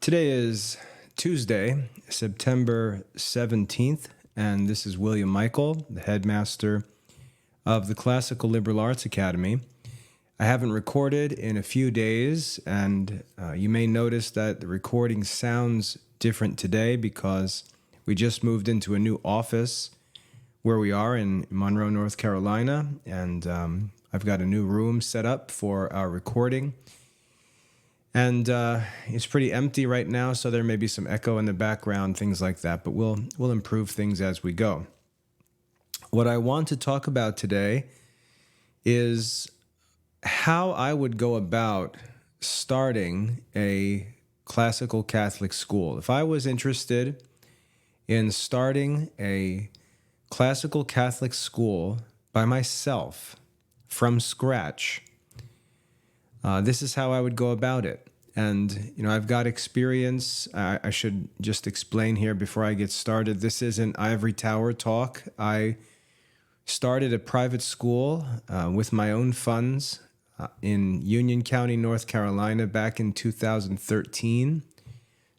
Today is Tuesday, September 17th, and this is William Michael, the headmaster of the Classical Liberal Arts Academy. I haven't recorded in a few days, and you may notice that the recording sounds different today because we just moved into a new office where we are in Monroe, North Carolina, and I've got a new room set up for our recording. And it's pretty empty right now, so there may be some echo in the background, things like that, but we'll improve things as we go. What I want to talk about today is how I would go about starting a classical Catholic school. If I was interested in starting a classical Catholic school by myself from scratch, this is how I would go about it. And, I've got experience. I should just explain here before I get started. This isn't ivory tower talk. I started a private school with my own funds in Union County, North Carolina, back in 2013.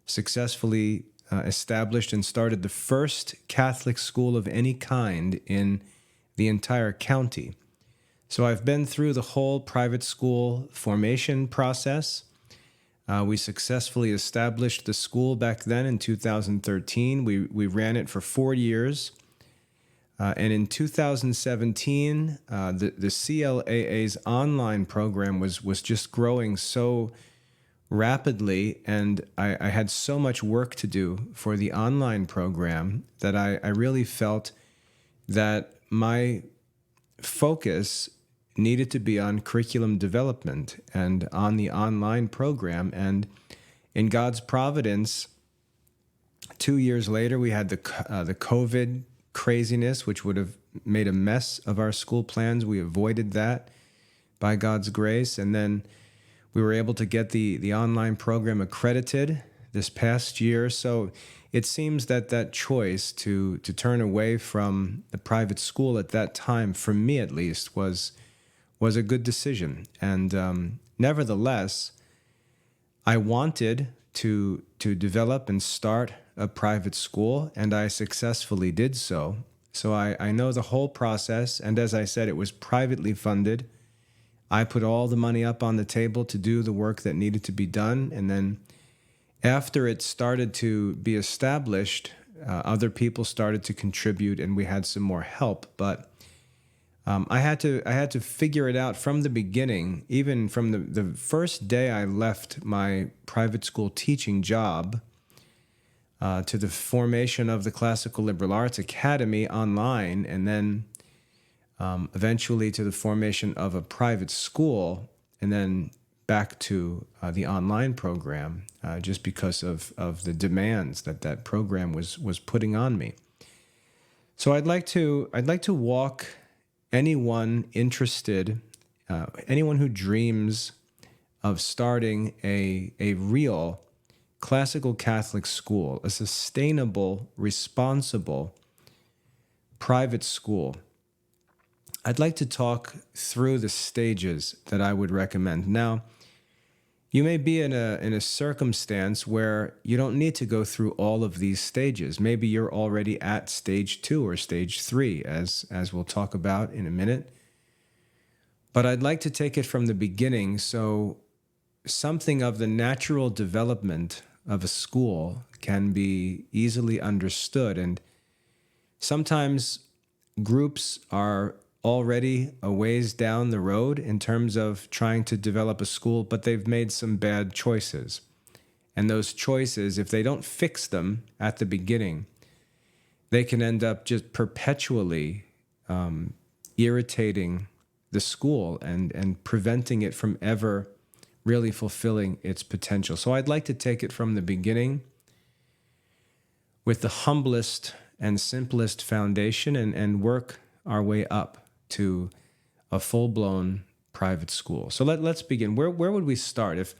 Successfully established and started the first Catholic school of any kind in the entire county. So I've been through the whole private school formation process. We successfully established the school back then in 2013. We ran it for 4 years. And in 2017, the CLAA's online program was just growing so rapidly, and I had so much work to do for the online program that I really felt that my focus needed to be on curriculum development and on the online program. And in God's providence, 2 years later, we had the COVID craziness, which would have made a mess of our school plans. We avoided that by God's grace. And then we were able to get the online program accredited this past year. So it seems that choice to turn away from the private school at that time, for me at least, was a good decision. And nevertheless, I wanted to develop and start a private school, and I successfully did so. So I know the whole process, and as I said, it was privately funded. I put all the money up on the table to do the work that needed to be done, and then after it started to be established, other people started to contribute, and we had some more help. But I had to figure it out from the beginning, even from the first day I left my private school teaching job to the formation of the Classical Liberal Arts Academy online, and then eventually to the formation of a private school, and then back to the online program, just because of the demands that program was putting on me. So I'd like to walk anyone interested, anyone who dreams of starting a real classical Catholic school, a sustainable, responsible private school. I'd like to talk through the stages that I would recommend. Now, you may be in a circumstance where you don't need to go through all of these stages. Maybe you're already at stage 2 or stage 3, as we'll talk about in a minute. But I'd like to take it from the beginning, so something of the natural development of a school can be easily understood. And sometimes groups are already a ways down the road in terms of trying to develop a school, but they've made some bad choices. And those choices, if they don't fix them at the beginning, they can end up just perpetually irritating the school and preventing it from ever really fulfilling its potential. So I'd like to take it from the beginning with the humblest and simplest foundation and work our way up to a full-blown private school. So let's begin. Where would we start? If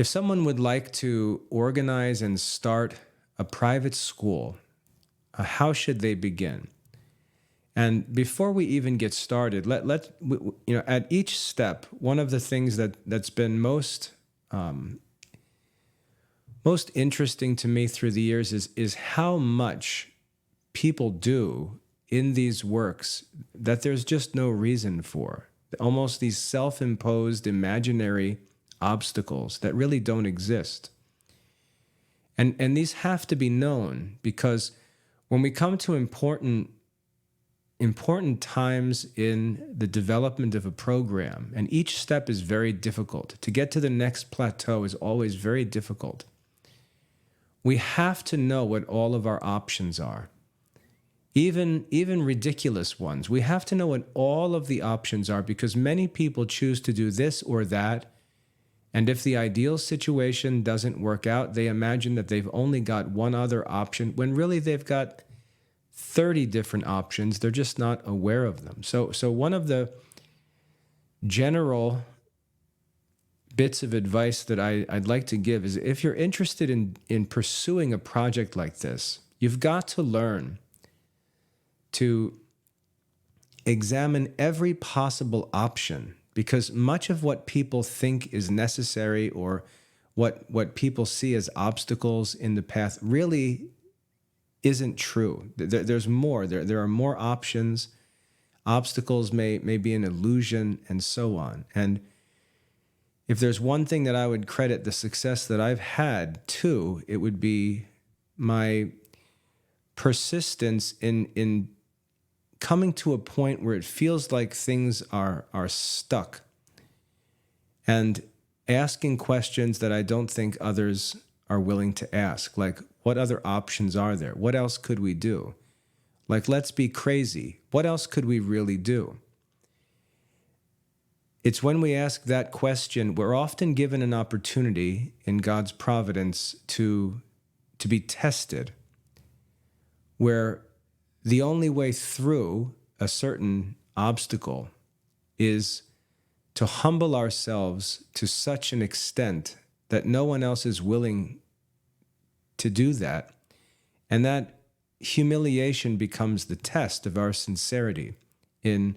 someone would like to organize and start a private school, how should they begin? And before we even get started, at each step, one of the things that's been most most interesting to me through the years is how much people do in these works that there's just no reason for. Almost these self-imposed imaginary obstacles that really don't exist. And these have to be known, because when we come to important times in the development of a program, and each step is very difficult. To get to the next plateau is always very difficult. We have to know what all of our options are. Even ridiculous ones. We have to know what all of the options are, because many people choose to do this or that. And if the ideal situation doesn't work out, they imagine that they've only got one other option, when really they've got 30 different options. They're just not aware of them. So one of the general bits of advice that I'd like to give is, if you're interested in pursuing a project like this, you've got to learn to examine every possible option, because much of what people think is necessary, or what people see as obstacles in the path, really isn't true. There's more. There are more options. Obstacles may be an illusion, and so on. And if there's one thing that I would credit the success that I've had to, it would be my persistence in coming to a point where it feels like things are stuck, and asking questions that I don't think others are willing to ask. Like, what other options are there? What else could we do? Like, let's be crazy. What else could we really do? It's when we ask that question, we're often given an opportunity in God's providence to be tested, where the only way through a certain obstacle is to humble ourselves to such an extent that no one else is willing to do that. And that humiliation becomes the test of our sincerity in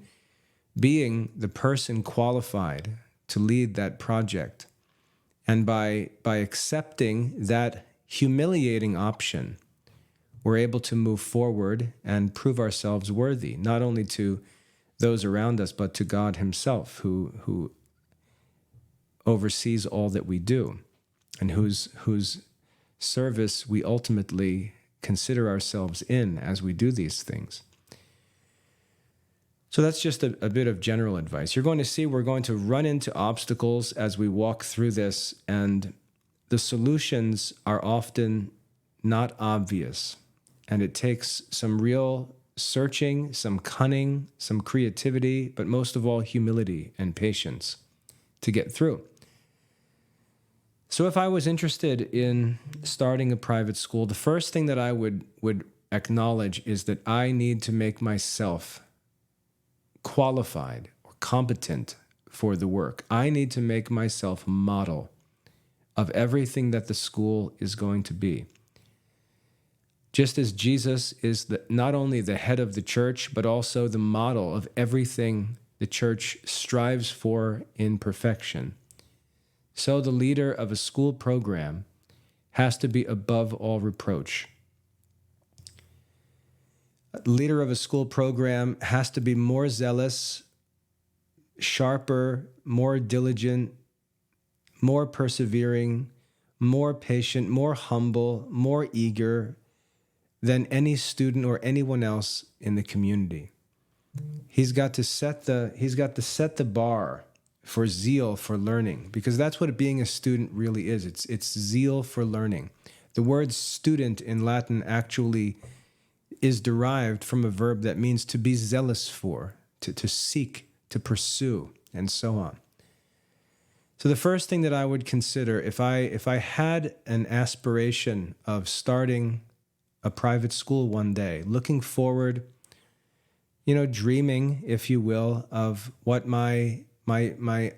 being the person qualified to lead that project. And by accepting that humiliating option, we're able to move forward and prove ourselves worthy, not only to those around us, but to God himself, who oversees all that we do, and whose service we ultimately consider ourselves in as we do these things. So that's just a bit of general advice. You're going to see we're going to run into obstacles as we walk through this, and the solutions are often not obvious. And it takes some real searching, some cunning, some creativity, but most of all, humility and patience to get through. So if I was interested in starting a private school, the first thing that I would acknowledge is that I need to make myself qualified or competent for the work. I need to make myself a model of everything that the school is going to be. Just as Jesus is not only the head of the church, but also the model of everything the church strives for in perfection, so the leader of a school program has to be above all reproach. The leader of a school program has to be more zealous, sharper, more diligent, more persevering, more patient, more humble, more eager than any student or anyone else in the community. He's got to set the bar for zeal for learning, because that's what being a student really is. It's zeal for learning. The word student in Latin actually is derived from a verb that means to be zealous for, to seek, to pursue, and so on. So the first thing that I would consider, if I had an aspiration of starting a private school one day, looking forward, dreaming, if you will, of what my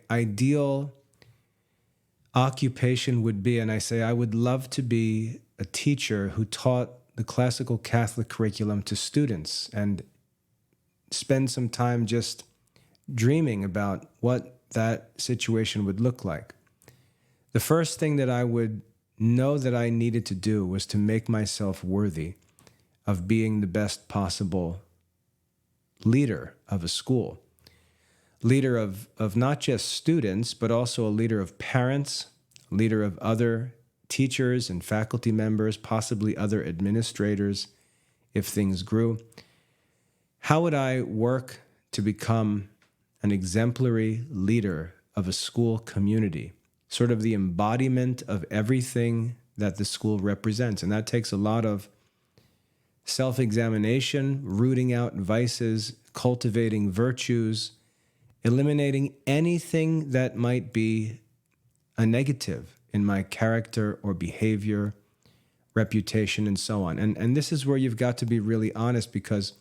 ideal occupation would be, and I say I would love to be a teacher who taught the classical Catholic curriculum to students, and spend some time just dreaming about what that situation would look like. The first thing that I would know that I needed to do was to make myself worthy of being the best possible leader of a school. Leader of not just students, but also a leader of parents, leader of other teachers and faculty members, possibly other administrators, if things grew. How would I work to become an exemplary leader of a school community, sort of the embodiment of everything that the school represents? And that takes a lot of self-examination, rooting out vices, cultivating virtues, eliminating anything that might be a negative in my character or behavior, reputation, and so on. And this is where you've got to be really honest, because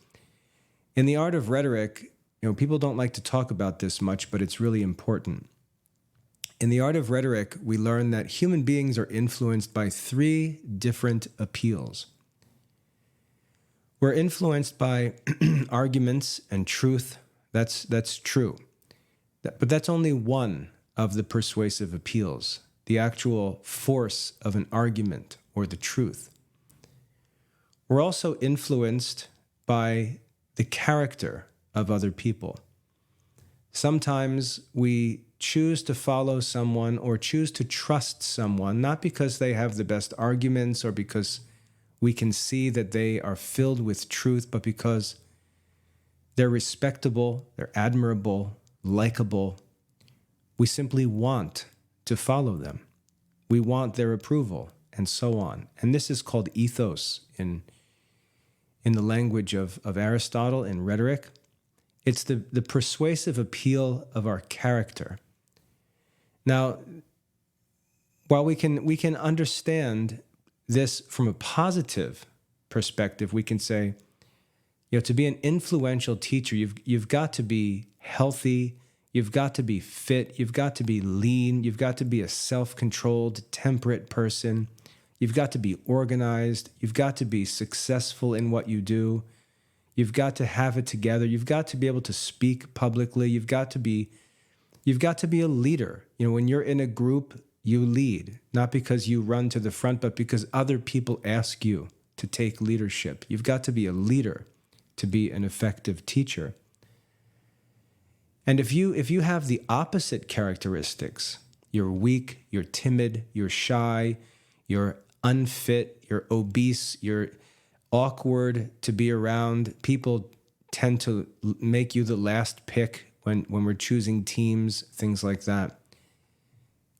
in the art of rhetoric, people don't like to talk about this much, but it's really important. In the art of rhetoric, we learn that human beings are influenced by 3 different appeals. We're influenced by arguments and truth. That's true. But that's only one of the persuasive appeals, the actual force of an argument or the truth. We're also influenced by the character of other people. Sometimes we choose to follow someone or choose to trust someone, not because they have the best arguments or because we can see that they are filled with truth, but because they're respectable, they're admirable, likable. We simply want to follow them. We want their approval, and so on. And this is called ethos in the language of Aristotle in rhetoric. It's the persuasive appeal of our character. Now, while we can understand this from a positive perspective, we can say, to be an influential teacher, you've got to be healthy, you've got to be fit, you've got to be lean, you've got to be a self-controlled, temperate person, you've got to be organized, you've got to be successful in what you do, you've got to have it together, you've got to be able to speak publicly, you've got to be a leader. When you're in a group, you lead, not because you run to the front, but because other people ask you to take leadership. You've got to be a leader to be an effective teacher. And if you have the opposite characteristics, you're weak, you're timid, you're shy, you're unfit, you're obese, you're awkward to be around, people tend to make you the last pick when we're choosing teams, things like that.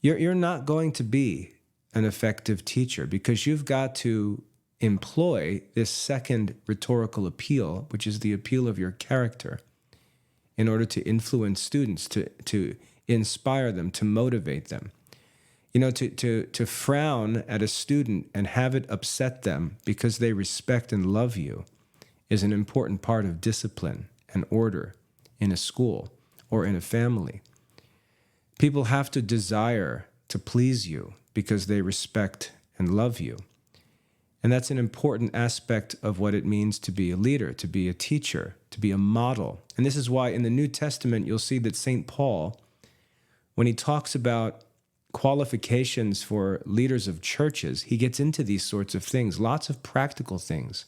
You're not going to be an effective teacher because you've got to employ this second rhetorical appeal, which is the appeal of your character, in order to influence students, to inspire them, to motivate them. To frown at a student and have it upset them because they respect and love you is an important part of discipline and order in a school or in a family. People have to desire to please you because they respect and love you. And that's an important aspect of what it means to be a leader, to be a teacher, to be a model. And this is why in the New Testament, you'll see that St. Paul, when he talks about qualifications for leaders of churches, he gets into these sorts of things, lots of practical things.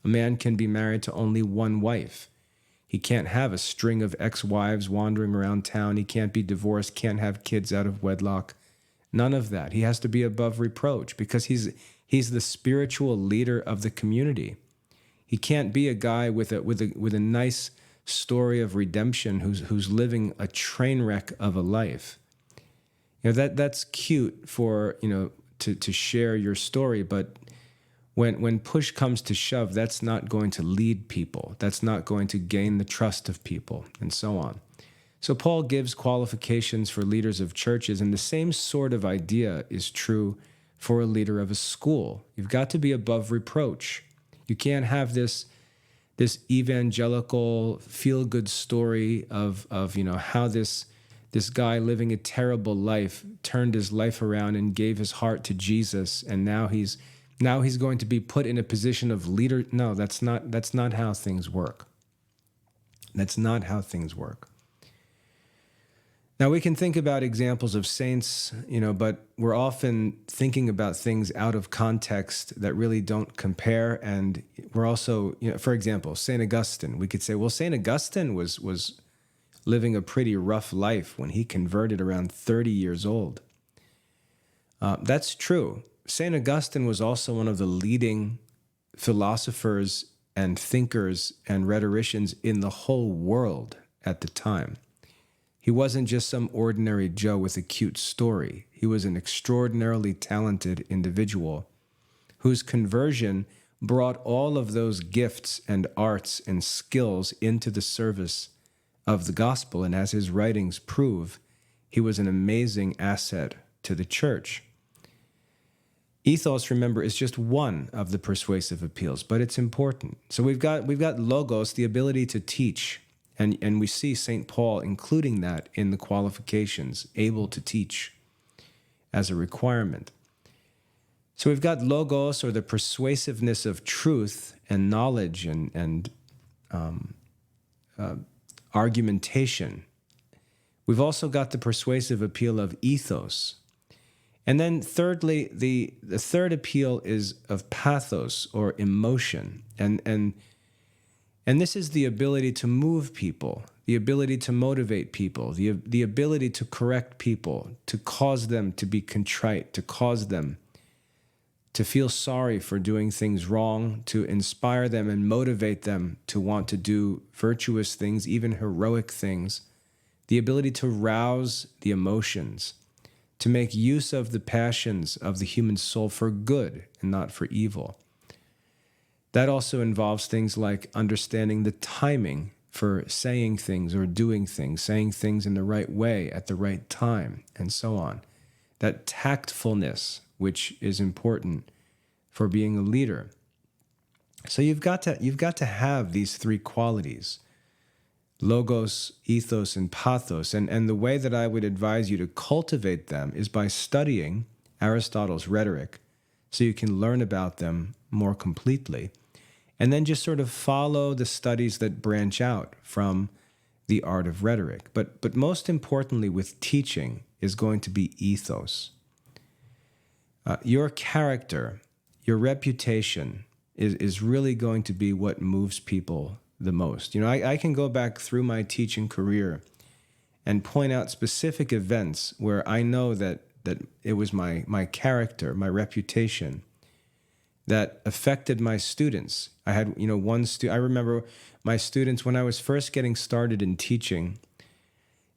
A man can be married to only one wife. He can't have a string of ex-wives wandering around town. He can't be divorced, can't have kids out of wedlock. None of that. He has to be above reproach because he's the spiritual leader of the community. He can't be a guy with a nice story of redemption who's living a train wreck of a life. That's cute for to share your story, but when push comes to shove, that's not going to lead people. That's not going to gain the trust of people, and so on. So Paul gives qualifications for leaders of churches, and the same sort of idea is true for a leader of a school. You've got to be above reproach. You can't have this evangelical feel-good story of how this guy living a terrible life turned his life around and gave his heart to Jesus, and now he's going to be put in a position of leader. No, that's not how things work. That's not how things work. Now, we can think about examples of saints, but we're often thinking about things out of context that really don't compare. And we're also, for example, St. Augustine. We could say, well, St. Augustine was living a pretty rough life when he converted around 30 years old. That's true. St. Augustine was also one of the leading philosophers and thinkers and rhetoricians in the whole world at the time. He wasn't just some ordinary Joe with a cute story. He was an extraordinarily talented individual whose conversion brought all of those gifts and arts and skills into the service of the gospel. And as his writings prove, he was an amazing asset to the church. Ethos, remember, is just one of the persuasive appeals, but it's important. So we've got logos, the ability to teach. And we see St. Paul including that in the qualifications, able to teach as a requirement. So we've got logos, or the persuasiveness of truth and knowledge and argumentation. We've also got the persuasive appeal of ethos. And then thirdly, the third appeal is of pathos, or emotion. And this is the ability to move people, the ability to motivate people, the ability to correct people, to cause them to be contrite, to cause them to feel sorry for doing things wrong, to inspire them and motivate them to want to do virtuous things, even heroic things, the ability to rouse the emotions, to make use of the passions of the human soul for good and not for evil. That also involves things like understanding the timing for saying things or doing things, saying things in the right way at the right time, and so on. That tactfulness, which is important for being a leader. So you've got to have these three qualities: logos, ethos, and pathos. And the way that I would advise you to cultivate them is by studying Aristotle's rhetoric, so you can learn about them more completely. And then just sort of follow the studies that branch out from the art of rhetoric. But most importantly with teaching is going to be ethos. Your character, your reputation is really going to be what moves people the most. I can go back through my teaching career and point out specific events where I know that it was my character, my reputation, that affected my students. I had, I remember my students when I was first getting started in teaching.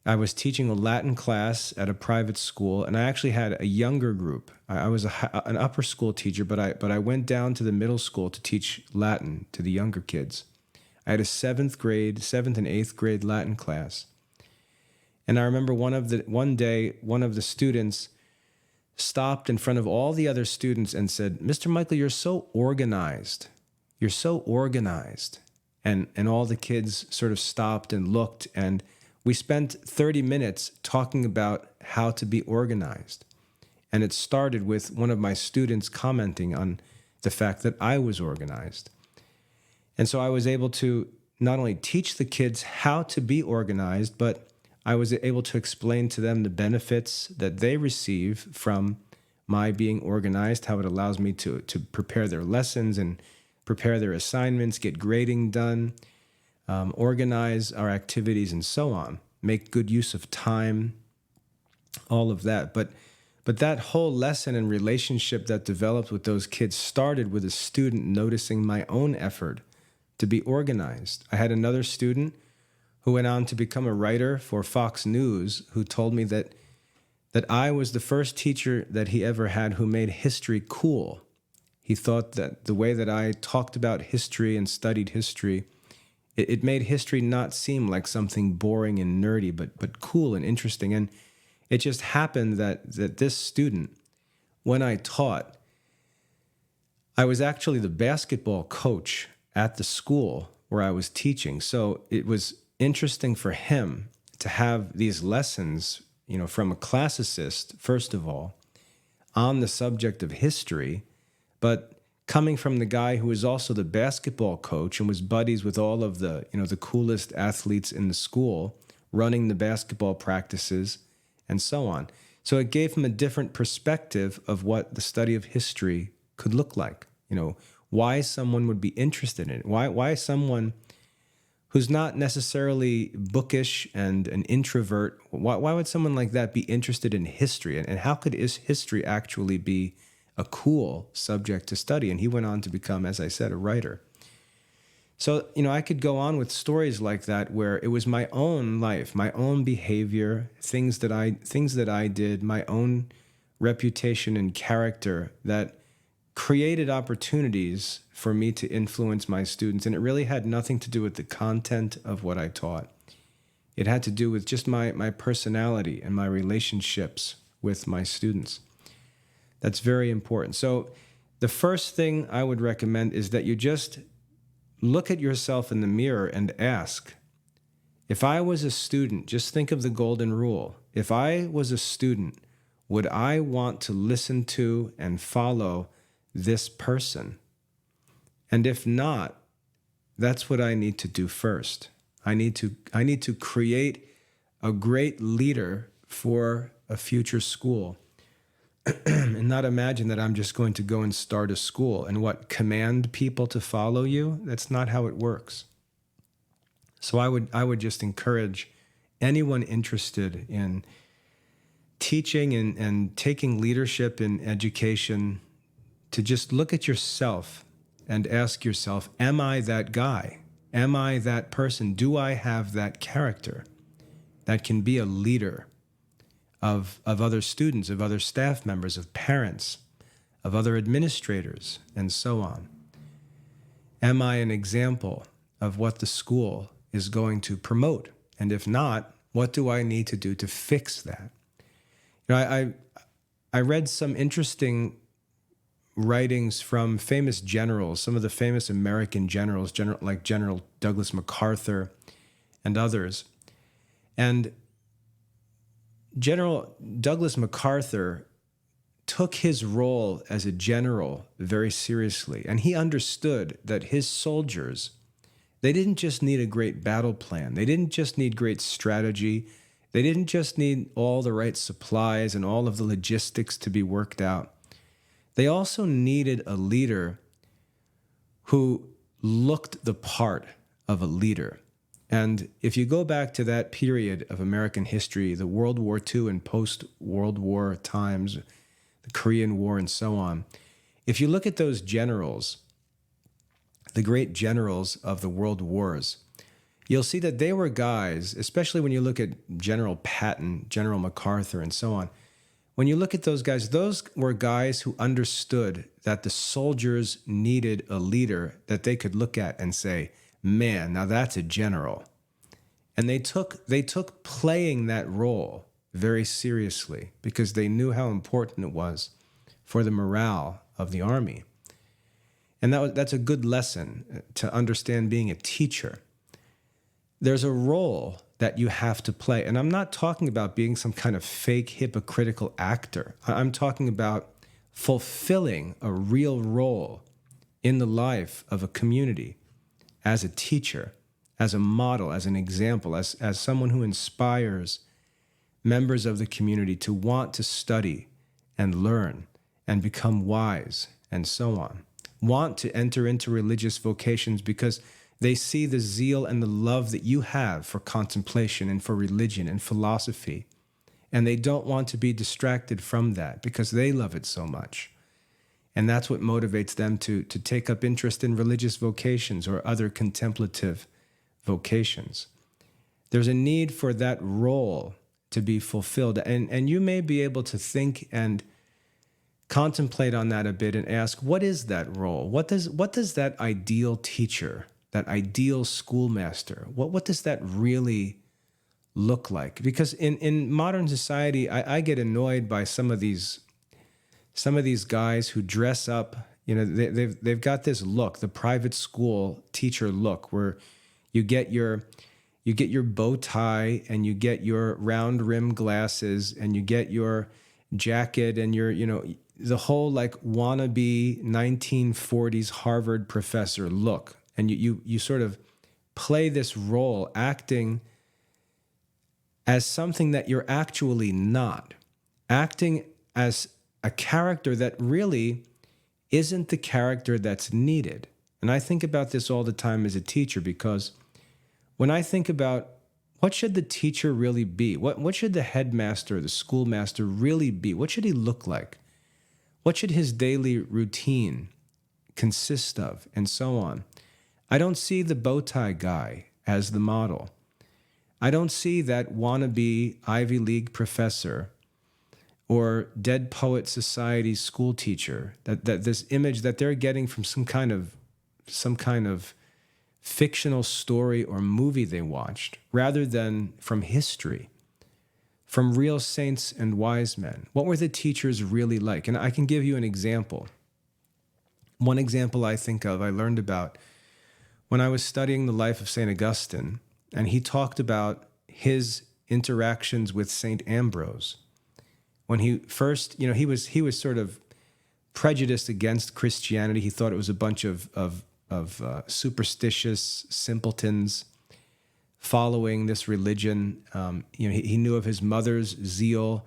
I was teaching a Latin class at a private school, and I actually had a younger group. I was an upper school teacher, but I went down to the middle school to teach Latin to the younger kids. I had a 7th and 8th grade Latin class. And I remember one day, one of the students stopped in front of all the other students and said, "Mr. Michael, you're so organized. You're so organized." And all the kids sort of stopped and looked, and we spent 30 minutes talking about how to be organized. And it started with one of my students commenting on the fact that I was organized. And so I was able to not only teach the kids how to be organized, but I was able to explain to them the benefits that they receive from my being organized, how it allows me to prepare their lessons and prepare their assignments, get grading done, organize our activities, and so on, make good use of time, all of that. But that whole lesson and relationship that developed with those kids started with a student noticing my own effort to be organized. I had another student who went on to become a writer for Fox News, who told me that I was the first teacher that he ever had who made history cool. He thought that the way that I talked about history and studied history, it made history not seem like something boring and nerdy, but cool and interesting. And it just happened that this student, when I taught, I was actually the basketball coach at the school where I was teaching. So it was interesting for him to have these lessons, from a classicist, first of all, on the subject of history, but coming from the guy who was also the basketball coach and was buddies with all of the, the coolest athletes in the school, running the basketball practices, and so on. So it gave him a different perspective of what the study of history could look like. Why someone would be interested in it. Why someone who's not necessarily bookish and an introvert, why would someone like that be interested in history? And how could history actually be a cool subject to study? And he went on to become, as I said, a writer. So, I could go on with stories like that where it was my own life, my own behavior, things that I did, my own reputation and character that created opportunities for me to influence my students. And it really had nothing to do with the content of what I taught. It had to do with just my personality and my relationships with my students. That's very important. So the first thing I would recommend is that you just look at yourself in the mirror and ask, if I was a student, just think of the golden rule. If I was a student, would I want to listen to and follow this person? And if not, that's what I need to do first. I need to create a great leader for a future school. And not imagine that I'm just going to go and start a school and command people to follow you. That's not how it works. So I would just encourage anyone interested in teaching and taking leadership in education to just look at yourself and ask yourself, am I that guy? Am I that person? Do I have that character that can be a leader of other students, of other staff members, of parents, of other administrators, and so on? Am I an example of what the school is going to promote? And if not, what do I need to do to fix that? I read some interesting writings from famous generals, some of the famous American generals, like General Douglas MacArthur and others. And General Douglas MacArthur took his role as a general very seriously, and he understood that his soldiers, they didn't just need a great battle plan. They didn't just need great strategy. They didn't just need all the right supplies and all of the logistics to be worked out. They also needed a leader who looked the part of a leader. And if you go back to that period of American history, the World War II and post-World War times, the Korean War and so on, if you look at those generals, the great generals of the world wars, you'll see that they were guys, especially when you look at General Patton, General MacArthur, and so on. When you look at those were guys who understood that the soldiers needed a leader that they could look at and say, man, now that's a general. And they took playing that role very seriously because they knew how important it was for the morale of the army. And that's a good lesson to understand being a teacher. There's a role that you have to play. And I'm not talking about being some kind of fake hypocritical actor. I'm talking about fulfilling a real role in the life of a community as a teacher, as a model, as an example, as someone who inspires members of the community to want to study and learn and become wise and so on. Want to enter into religious vocations because they see the zeal and the love that you have for contemplation and for religion and philosophy. And they don't want to be distracted from that because they love it so much. And that's what motivates them to take up interest in religious vocations or other contemplative vocations. There's a need for that role to be fulfilled. And you may be able to think and contemplate on that a bit and ask, what is that role? What does that ideal teacher, that ideal schoolmaster, what does that really look like? Because in modern society, I get annoyed by some of these guys who dress up. They've got this look, the private school teacher look, where you get your bow tie and you get your round rim glasses and you get your jacket and your the whole like wannabe 1940s Harvard professor look. And you sort of play this role acting as something that you're actually not, acting as a character that really isn't the character that's needed. And I think about this all the time as a teacher, because when I think about what should the teacher really be, what should the headmaster, the schoolmaster really be, what should he look like, what should his daily routine consist of, and so on. I don't see the bow tie guy as the model. I don't see that wannabe Ivy League professor or Dead Poet Society school teacher, that this image that they're getting from some kind of fictional story or movie they watched, rather than from history, from real saints and wise men. What were the teachers really like? And I can give you an example. One example I think of, I learned about when I was studying the life of St. Augustine, and he talked about his interactions with St. Ambrose. When he first, he was sort of prejudiced against Christianity. He thought it was a bunch of superstitious simpletons following this religion. He knew of his mother's zeal,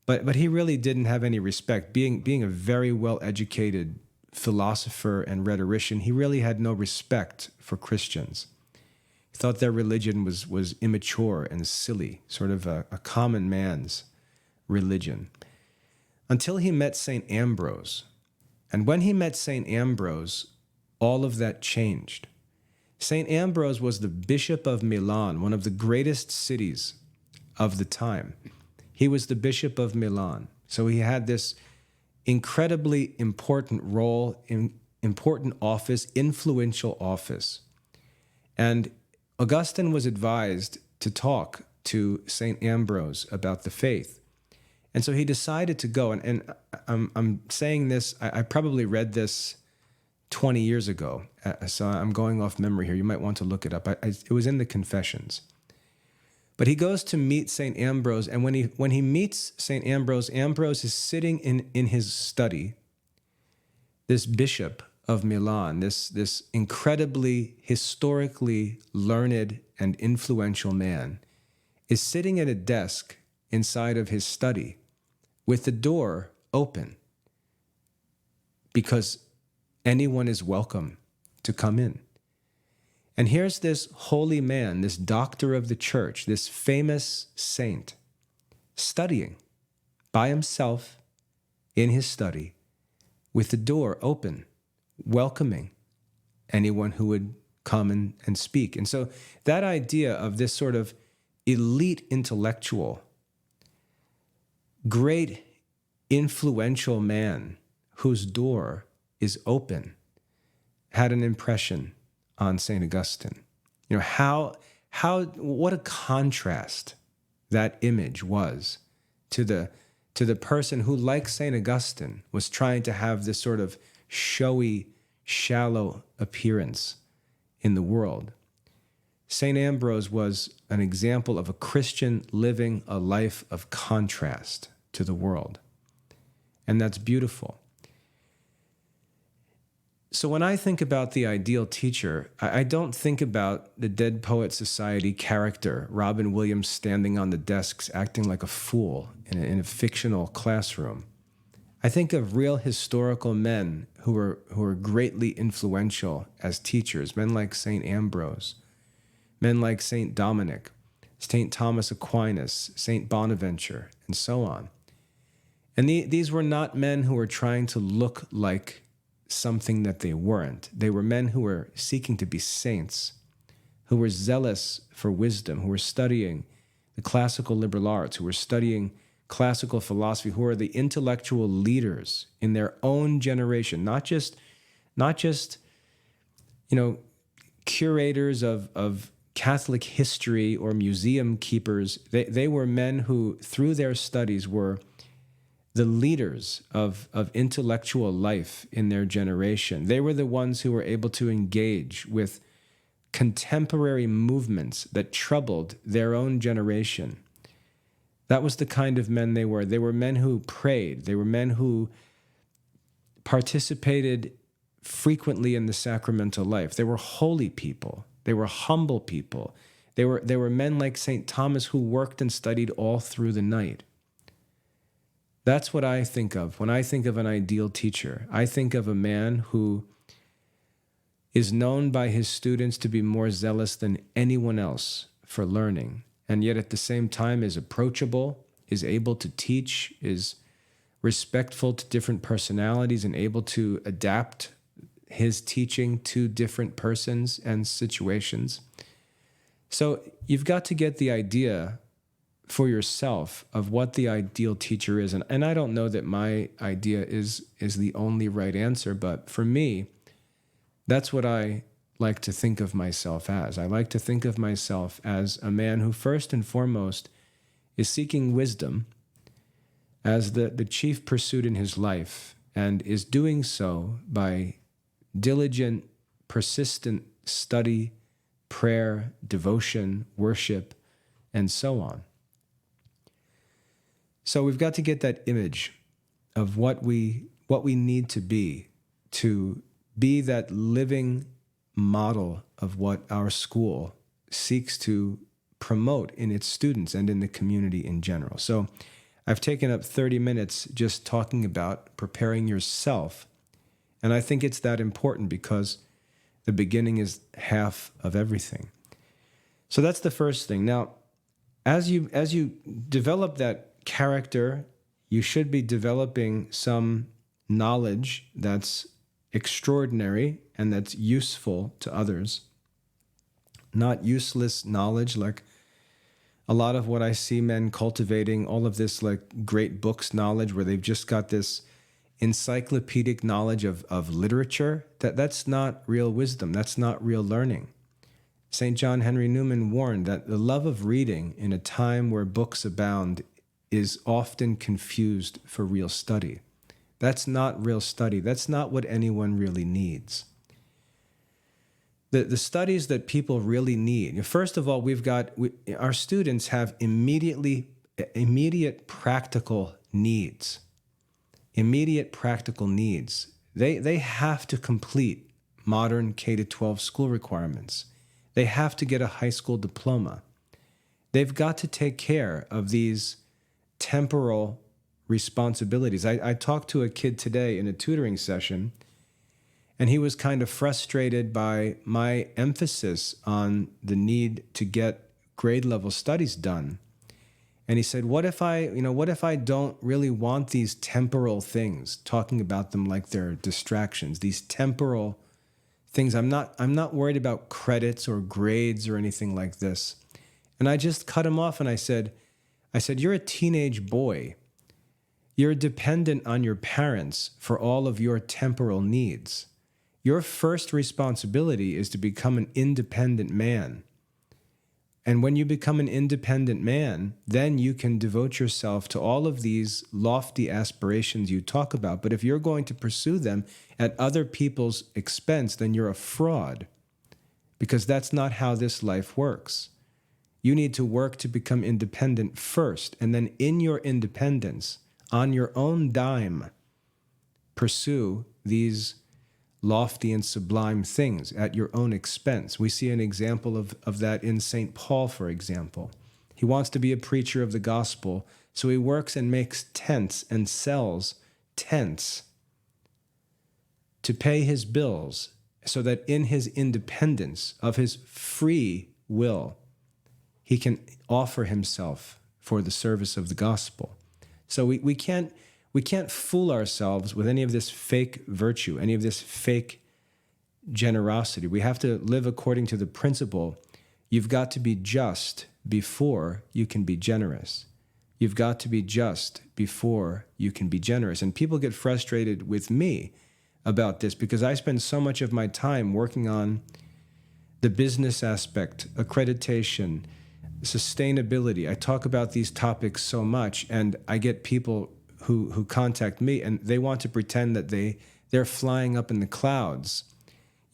but he really didn't have any respect. Being a very well-educated philosopher and rhetorician, he really had no respect for Christians. He thought their religion was immature and silly, sort of a common man's religion, until he met St. Ambrose. And when he met St. Ambrose, all of that changed. St. Ambrose was the Bishop of Milan, one of the greatest cities of the time. He was the Bishop of Milan. So he had this incredibly important role, important office, influential office. And Augustine was advised to talk to St. Ambrose about the faith. And so he decided to go. And I'm saying this, I probably read this 20 years ago. So I'm going off memory here. You might want to look it up. It was in the Confessions. But he goes to meet St. Ambrose. And when he meets St. Ambrose, Ambrose is sitting in his study. This bishop of Milan, this incredibly historically learned and influential man, is sitting at a desk inside of his study with the door open, because anyone is welcome to come in. And here's this holy man, this doctor of the church, this famous saint, studying by himself in his study with the door open, welcoming anyone who would come and speak. And so that idea of this sort of elite intellectual, great influential man whose door is open had an impression on St. Augustine. What a contrast that image was to the person who, like St. Augustine, was trying to have this sort of showy, shallow appearance in the world. St. Ambrose was an example of a Christian living a life of contrast to the world. And that's beautiful. So when I think about the ideal teacher, I don't think about the Dead Poet Society character, Robin Williams standing on the desks acting like a fool in a fictional classroom. I think of real historical men who were greatly influential as teachers, men like St. Ambrose, men like St. Dominic, St. Thomas Aquinas, St. Bonaventure, and so on. And these were not men who were trying to look like something that they weren't. They were men who were seeking to be saints, who were zealous for wisdom, who were studying the classical liberal arts, who were studying classical philosophy, who are the intellectual leaders in their own generation, not just curators of Catholic history or museum keepers. They were men who, through their studies, were the leaders of intellectual life in their generation. They were the ones who were able to engage with contemporary movements that troubled their own generation. That was the kind of men they were. They were men who prayed. They were men who participated frequently in the sacramental life. They were holy people. They were humble people. They were men like St. Thomas who worked and studied all through the night. That's what I think of when I think of an ideal teacher. I think of a man who is known by his students to be more zealous than anyone else for learning, and yet at the same time is approachable, is able to teach, is respectful to different personalities, and able to adapt his teaching to different persons and situations. So you've got to get the idea for yourself of what the ideal teacher is. And I don't know that my idea is the only right answer, but for me, that's what I like to think of myself as. I like to think of myself as a man who first and foremost is seeking wisdom as the chief pursuit in his life, and is doing so by diligent, persistent study, prayer, devotion, worship, and so on. So we've got to get that image of what we need to be that living model of what our school seeks to promote in its students and in the community in general. So I've taken up 30 minutes just talking about preparing yourself, and I think it's that important because the beginning is half of everything. So that's the first thing. Now, as you develop that character, you should be developing some knowledge that's extraordinary and that's useful to others. Not useless knowledge like a lot of what I see men cultivating, all of this like great books knowledge where they've just got this encyclopedic knowledge of literature. That's not real wisdom. That's not real learning. St. John Henry Newman warned that the love of reading in a time where books abound is often confused for real study. That's not real study. That's not what anyone really needs. The studies that people really need, first of all, our students have immediate practical needs. Immediate practical needs. They have to complete modern K-12 school requirements. They have to get a high school diploma. They've got to take care of these temporal responsibilities. I talked to a kid today in a tutoring session, and he was kind of frustrated by my emphasis on the need to get grade level studies done. And he said, what if I don't really want these temporal things, talking about them like they're distractions, these temporal things. I'm not worried about credits or grades or anything like this. And I just cut him off and I said, you're a teenage boy. You're dependent on your parents for all of your temporal needs. Your first responsibility is to become an independent man. And when you become an independent man, then you can devote yourself to all of these lofty aspirations you talk about. But if you're going to pursue them at other people's expense, then you're a fraud, because that's not how this life works. You need to work to become independent first, and then in your independence, on your own dime, pursue these lofty and sublime things at your own expense. We see an example of that in St. Paul, for example. He wants to be a preacher of the gospel, so he works and makes tents and sells tents to pay his bills, so that in his independence of his free will, he can offer himself for the service of the gospel. So we can't fool ourselves with any of this fake virtue, any of this fake generosity. We have to live according to the principle, you've got to be just before you can be generous. You've got to be just before you can be generous. And people get frustrated with me about this because I spend so much of my time working on the business aspect, accreditation, sustainability. I talk about these topics so much, and I get people who contact me, and they want to pretend that they're flying up in the clouds,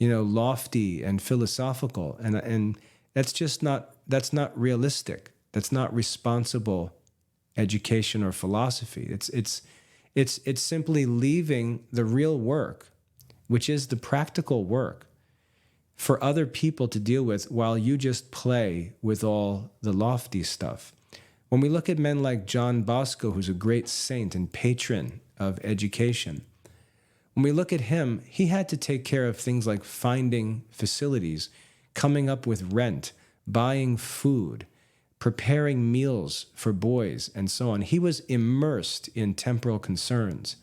lofty and philosophical, and that's not realistic. That's not responsible education or philosophy. It's simply leaving the real work, which is the practical work, for other people to deal with while you just play with all the lofty stuff. When we look at men like John Bosco, who's a great saint and patron of education, when we look at him, he had to take care of things like finding facilities, coming up with rent, buying food, preparing meals for boys, and so on. He was immersed in temporal concerns.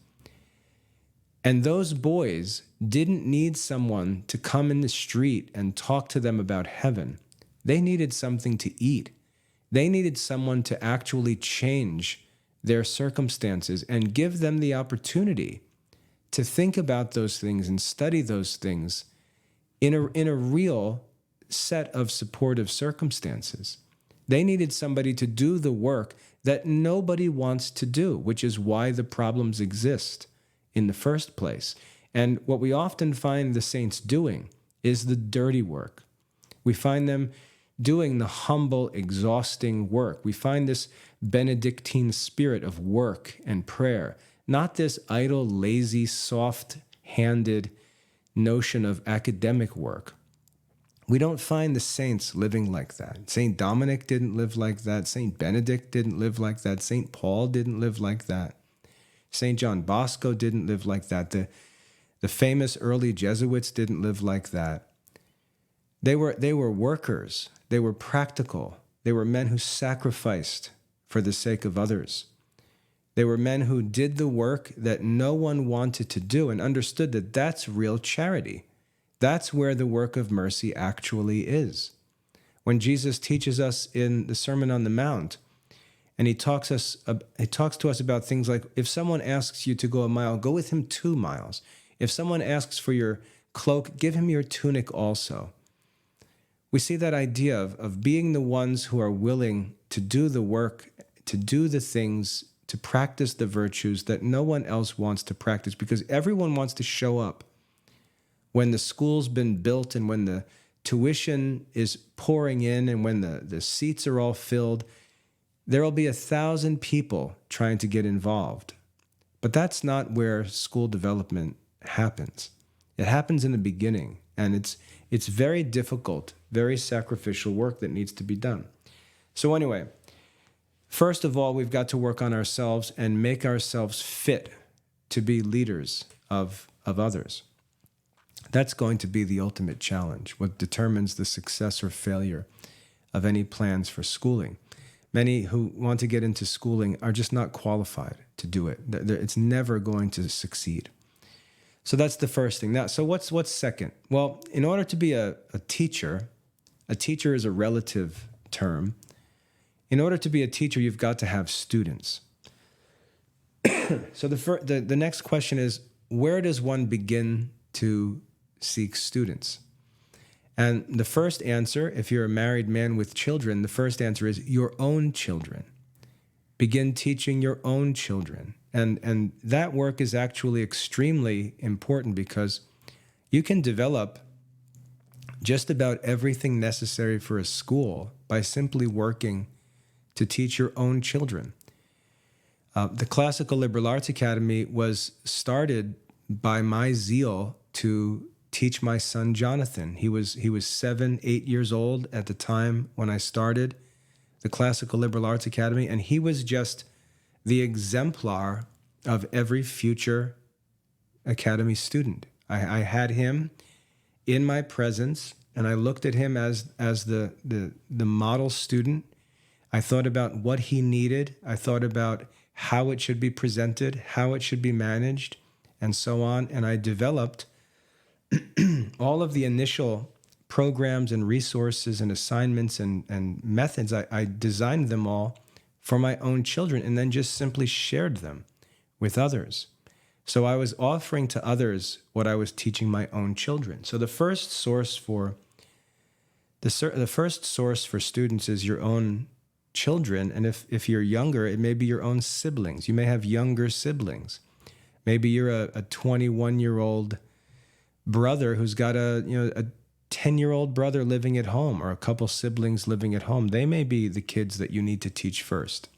And those boys didn't need someone to come in the street and talk to them about heaven. They needed something to eat. They needed someone to actually change their circumstances and give them the opportunity to think about those things and study those things in a real set of supportive circumstances. They needed somebody to do the work that nobody wants to do, which is why the problems exist in the first place. And what we often find the saints doing is the dirty work. We find them doing the humble, exhausting work. We find this Benedictine spirit of work and prayer, not this idle, lazy, soft-handed notion of academic work. We don't find the saints living like that. St. Dominic didn't live like that. St. Benedict didn't live like that. St. Paul didn't live like that. St. John Bosco didn't live like that. The famous early Jesuits didn't live like that. They were workers. They were practical. They were men who sacrificed for the sake of others. They were men who did the work that no one wanted to do and understood that that's real charity. That's where the work of mercy actually is. When Jesus teaches us in the Sermon on the Mount, and he talks to us about things like, if someone asks you to go a mile, go with him 2 miles. If someone asks for your cloak, give him your tunic also. We see that idea of being the ones who are willing to do the work, to do the things, to practice the virtues that no one else wants to practice, because everyone wants to show up when the school's been built and when the tuition is pouring in and when the seats are all filled. There will be 1,000 people trying to get involved. But that's not where school development happens. It happens in the beginning, and it's very difficult, very sacrificial work that needs to be done. So anyway, first of all, we've got to work on ourselves and make ourselves fit to be leaders of others. That's going to be the ultimate challenge, what determines the success or failure of any plans for schooling. Many who want to get into schooling are just not qualified to do it. It's never going to succeed. So that's the first thing. Now, so what's second? Well, in order to be a teacher is a relative term. In order to be a teacher, you've got to have students. So the next question is, where does one begin to seek students? And the first answer, if you're a married man with children, the first answer is your own children. Begin teaching your own children. And that work is actually extremely important because you can develop just about everything necessary for a school by simply working to teach your own children. The Classical Liberal Arts Academy was started by my zeal to teach my son Jonathan. He was 7, 8 years old at the time when I started the Classical Liberal Arts Academy, and he was just the exemplar of every future academy student. I had him in my presence, and I looked at him as the model student. I thought about what he needed. I thought about how it should be presented, how it should be managed, and so on. And I developed all of the initial programs and resources and assignments and methods. I designed them all for my own children and then just simply shared them with others. So I was offering to others what I was teaching my own children. So the first source for students is your own children. And if you're younger, it may be your own siblings. You may have younger siblings. Maybe you're a 21-year-old brother who's got a 10-year-old brother living at home or a couple siblings living at home. They may be the kids that you need to teach first.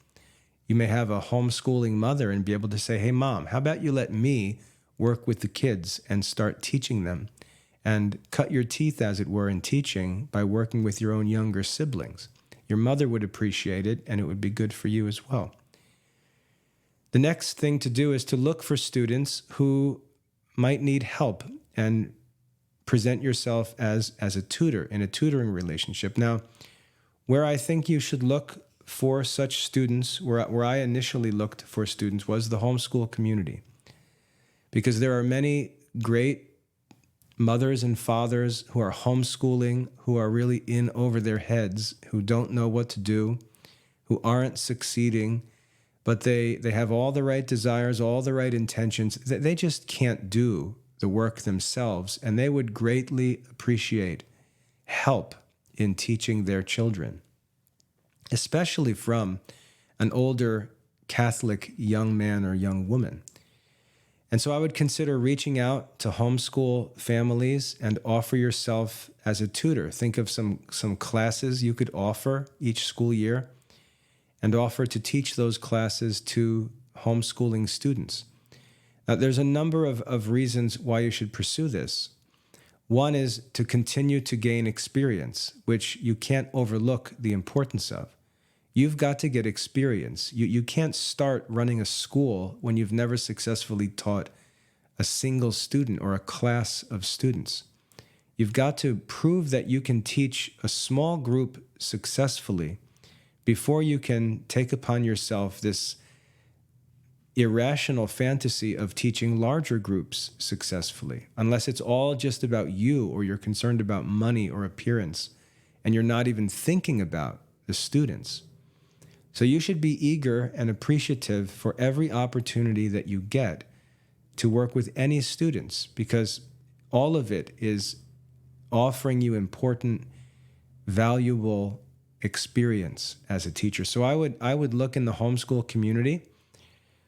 You may have a homeschooling mother and be able to say, hey, Mom, how about you let me work with the kids and start teaching them? and cut your teeth, as it were, in teaching by working with your own younger siblings. Your mother would appreciate it, and it would be good for you as well. The next thing to do is to look for students who might need help and present yourself as a tutor in a tutoring relationship. Now, where I think you should look for such students, where I initially looked for students, was the homeschool community. Because there are many great mothers and fathers who are homeschooling, who are really in over their heads, who don't know what to do, who aren't succeeding, but they have all the right desires, all the right intentions. They just can't do the work themselves, and they would greatly appreciate help in teaching their children, especially from an older Catholic young man or young woman. And so I would consider reaching out to homeschool families and offer yourself as a tutor. Think of some classes you could offer each school year and offer to teach those classes to homeschooling students. Now, there's a number of reasons why you should pursue this. One is to continue to gain experience, which you can't overlook the importance of. You've got to get experience. You can't start running a school when you've never successfully taught a single student or a class of students. You've got to prove that you can teach a small group successfully before you can take upon yourself this irrational fantasy of teaching larger groups successfully, unless it's all just about you or you're concerned about money or appearance and you're not even thinking about the students. So you should be eager and appreciative for every opportunity that you get to work with any students, because all of it is offering you important, valuable experience as a teacher. So I would look in the homeschool community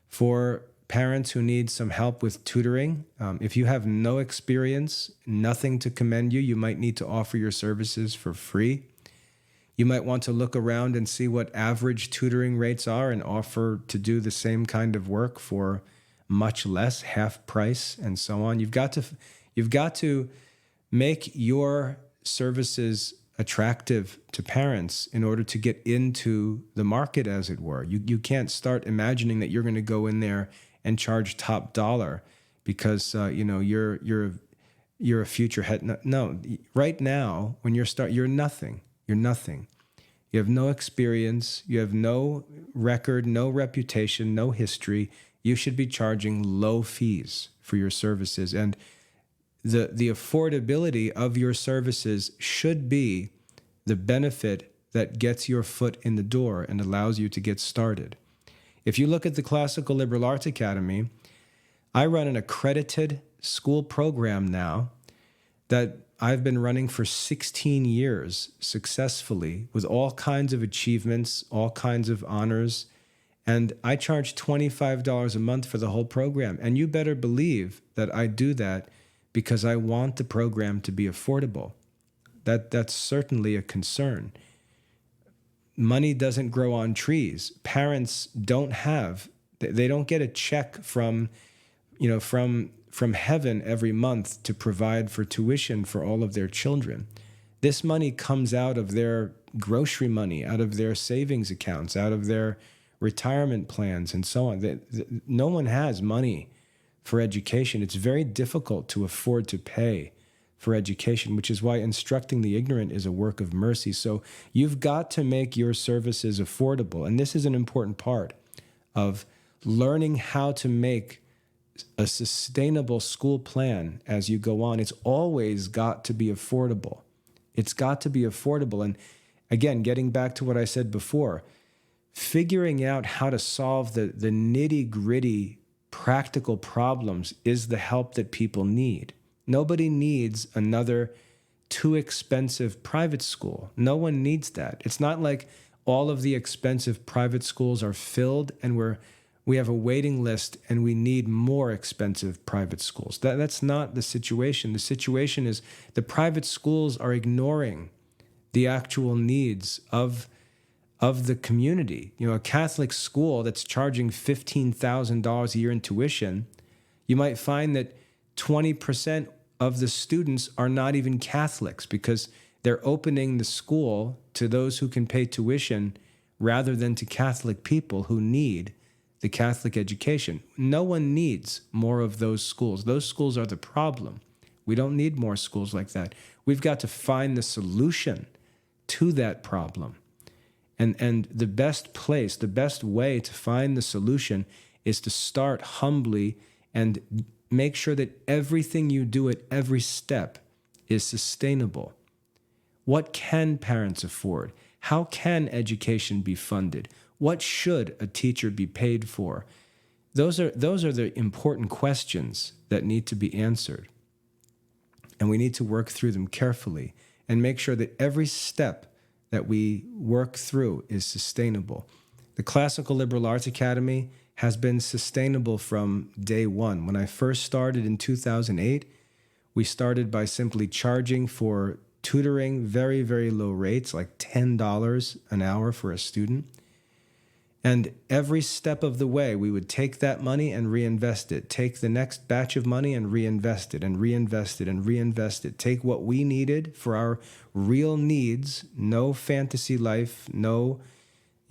for parents who need some help with tutoring. If you have no experience, nothing to commend you, you might need to offer your services for free. You might want to look around and see what average tutoring rates are and offer to do the same kind of work for much less, half price, and so on. You've got to make your services attractive to parents in order to get into the market, as it were. You can't start imagining that you're going to go in there and charge top dollar because you're a future head. No, right now when you're nothing. You're nothing. You have no experience. You have no record, no reputation, no history. You should be charging low fees for your services. And the affordability of your services should be the benefit that gets your foot in the door and allows you to get started. If you look at the Classical Liberal Arts Academy, I run an accredited school program now that I've been running for 16 years successfully with all kinds of achievements, all kinds of honors, and I charge $25 a month for the whole program. And you better believe that I do that because I want the program to be affordable. That's certainly a concern. Money doesn't grow on trees. Parents they don't get a check from heaven every month to provide for tuition for all of their children. This money comes out of their grocery money, out of their savings accounts, out of their retirement plans, and so on. No one has money for education. It's very difficult to afford to pay for education, which is why instructing the ignorant is a work of mercy. So you've got to make your services affordable. And this is an important part of learning how to make a sustainable school plan as you go on. It's always got to be affordable. It's got to be affordable. And again, getting back to what I said before, figuring out how to solve the nitty-gritty practical problems is the help that people need. Nobody needs another too expensive private school. No one needs that. It's not like all of the expensive private schools are filled and we have a waiting list and we need more expensive private schools. That's not the situation. The situation is the private schools are ignoring the actual needs of the community. A Catholic school that's charging $15,000 a year in tuition, you might find that 20% of the students are not even Catholics because they're opening the school to those who can pay tuition rather than to Catholic people who need the Catholic education. No one needs more of those schools. Those schools are the problem. We don't need more schools like that. We've got to find the solution to that problem. And the best place, the best way to find the solution is to start humbly and make sure that everything you do at every step is sustainable. What can parents afford? How can education be funded? What should a teacher be paid for? Those are the important questions that need to be answered. And we need to work through them carefully and make sure that every step that we work through is sustainable. The Classical Liberal Arts Academy has been sustainable from day one. When I first started in 2008, we started by simply charging for tutoring very, very low rates, like $10 an hour for a student. And every step of the way, we would take that money and reinvest it, take the next batch of money and reinvest it, and reinvest it, and reinvest it, take what we needed for our real needs, no fantasy life, no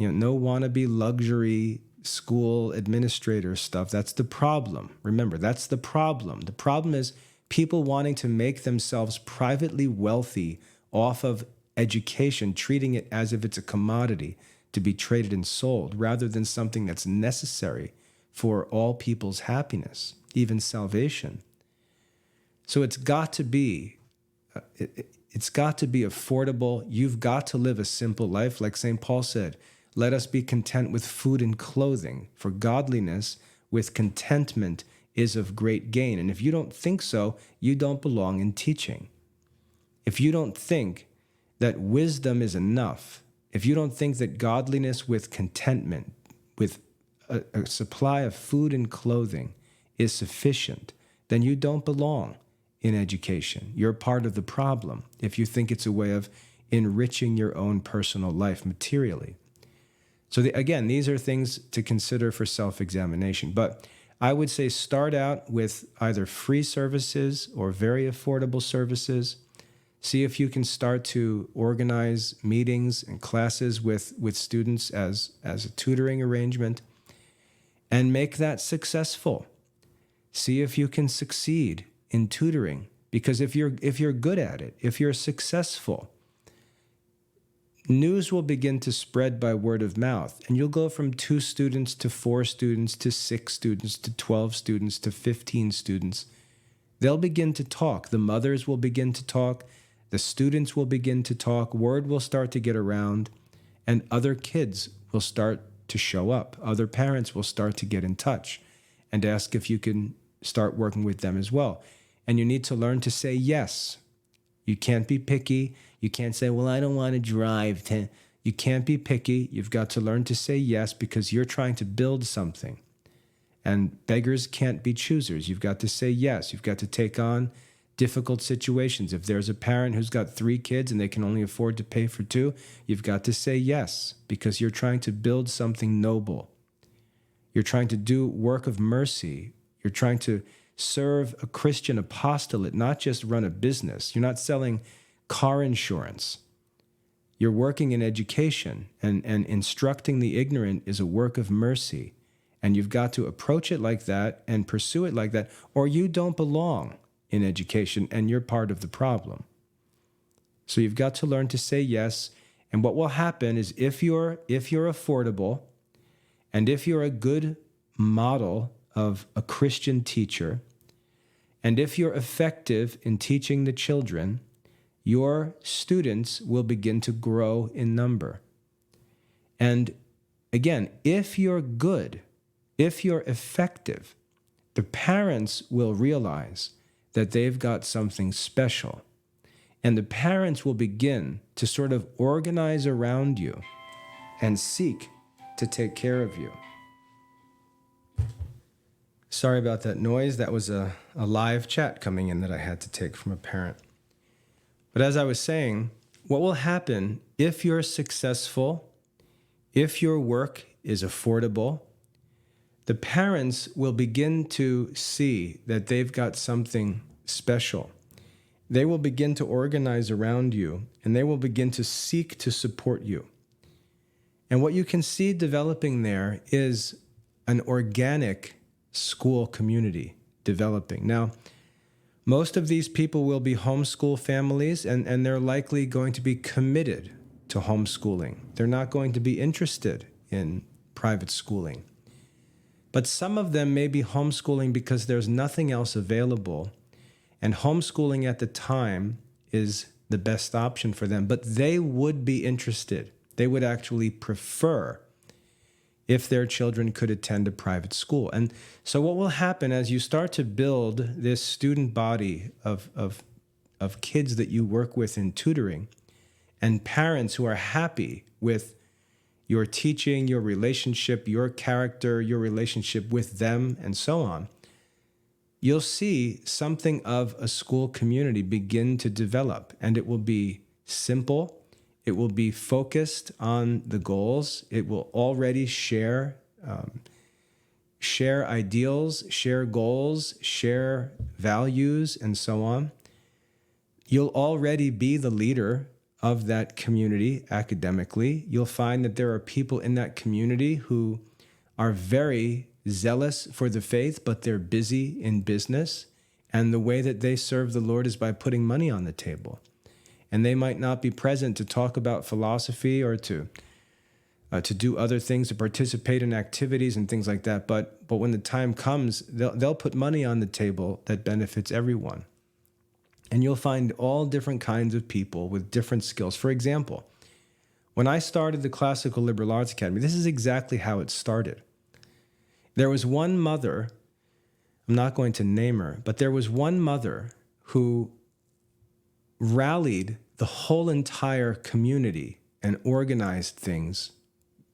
wannabe luxury school administrator stuff. That's the problem. Remember, that's the problem. The problem is people wanting to make themselves privately wealthy off of education, treating it as if it's a commodity to be traded and sold, rather than something that's necessary for all people's happiness, even salvation. So it's got to be affordable. You've got to live a simple life. Like St. Paul said, let us be content with food and clothing, for godliness with contentment is of great gain. And if you don't think so, you don't belong in teaching. If you don't think that wisdom is enough, if you don't think that godliness with contentment, with a supply of food and clothing is sufficient, then you don't belong in education. You're part of the problem if you think it's a way of enriching your own personal life materially. So again, these are things to consider for self-examination. But I would say start out with either free services or very affordable services. See if you can start to organize meetings and classes with students as a tutoring arrangement, and make that successful. See if you can succeed in tutoring, because if you're good at it, if you're successful, news will begin to spread by word of mouth, and you'll go from 2 students to 4 students to 6 students to 12 students to 15 students. They'll begin to talk. The mothers will begin to talk. The students will begin to talk, word will start to get around, and other kids will start to show up. Other parents will start to get in touch and ask if you can start working with them as well. And you need to learn to say yes. You can't be picky. You can't say, well, I don't want to drive. You can't be picky. You've got to learn to say yes because you're trying to build something. And beggars can't be choosers. You've got to say yes. You've got to take on difficult situations. If there's a parent who's got 3 kids and they can only afford to pay for 2, you've got to say yes because you're trying to build something noble. You're trying to do work of mercy. You're trying to serve a Christian apostolate, not just run a business. You're not selling car insurance. You're working in education, and instructing the ignorant is a work of mercy. And you've got to approach it like that and pursue it like that, or you don't belong in education, and you're part of the problem. So you've got to learn to say yes. And what will happen is if you're affordable, and if you're a good model of a Christian teacher, and if you're effective in teaching the children, your students will begin to grow in number. And again, if you're good, if you're effective, the parents will realize that they've got something special. And the parents will begin to sort of organize around you and seek to take care of you. Sorry about that noise. That was a live chat coming in that I had to take from a parent. But as I was saying, what will happen if you're successful, if your work is affordable, the parents will begin to see that they've got something special. they will begin to organize around you, and they will begin to seek to support you. And what you can see developing there is an organic school community developing. Now, most of these people will be homeschool families, and they're likely going to be committed to homeschooling. They're not going to be interested in private schooling. But some of them may be homeschooling because there's nothing else available, and homeschooling at the time is the best option for them. But they would be interested. They would actually prefer if their children could attend a private school. And so what will happen as you start to build this student body of kids that you work with in tutoring, and parents who are happy with your teaching, your relationship, your character, your relationship with them, and so on, you'll see something of a school community begin to develop. And it will be simple. It will be focused on the goals. It will already share ideals, share goals, share values, and so on. You'll already be the leader of that community academically. You'll find that there are people in that community who are very zealous for the faith, but they're busy in business. And the way that they serve the Lord is by putting money on the table. And they might not be present to talk about philosophy or to do other things, to participate in activities and things like that. But when the time comes, they'll put money on the table that benefits everyone. And you'll find all different kinds of people with different skills. For example, when I started the Classical Liberal Arts Academy, this is exactly how it started. There was one mother, I'm not going to name her, but there was one mother who rallied the whole entire community and organized things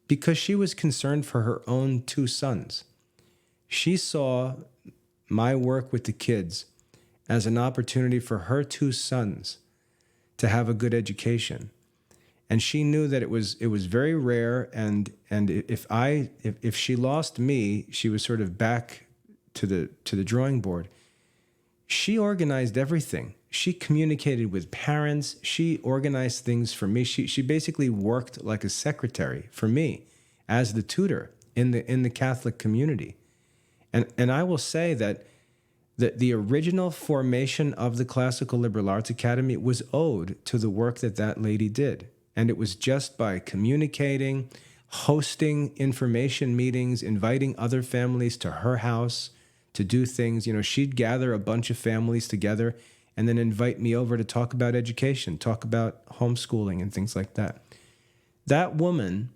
because she was concerned for her own two sons. She saw my work with the kids as an opportunity for her two sons to have a good education. And she knew that it was very rare, and if she lost me, she was sort of back to the drawing board. She organized everything. She communicated with parents. She organized things for me. She basically worked like a secretary for me as the tutor in the Catholic community. And I will say that the original formation of the Classical Liberal Arts Academy was owed to the work that lady did. And it was just by communicating, hosting information meetings, inviting other families to her house to do things. You know, she'd gather a bunch of families together and then invite me over to talk about education, talk about homeschooling and things like that. That woman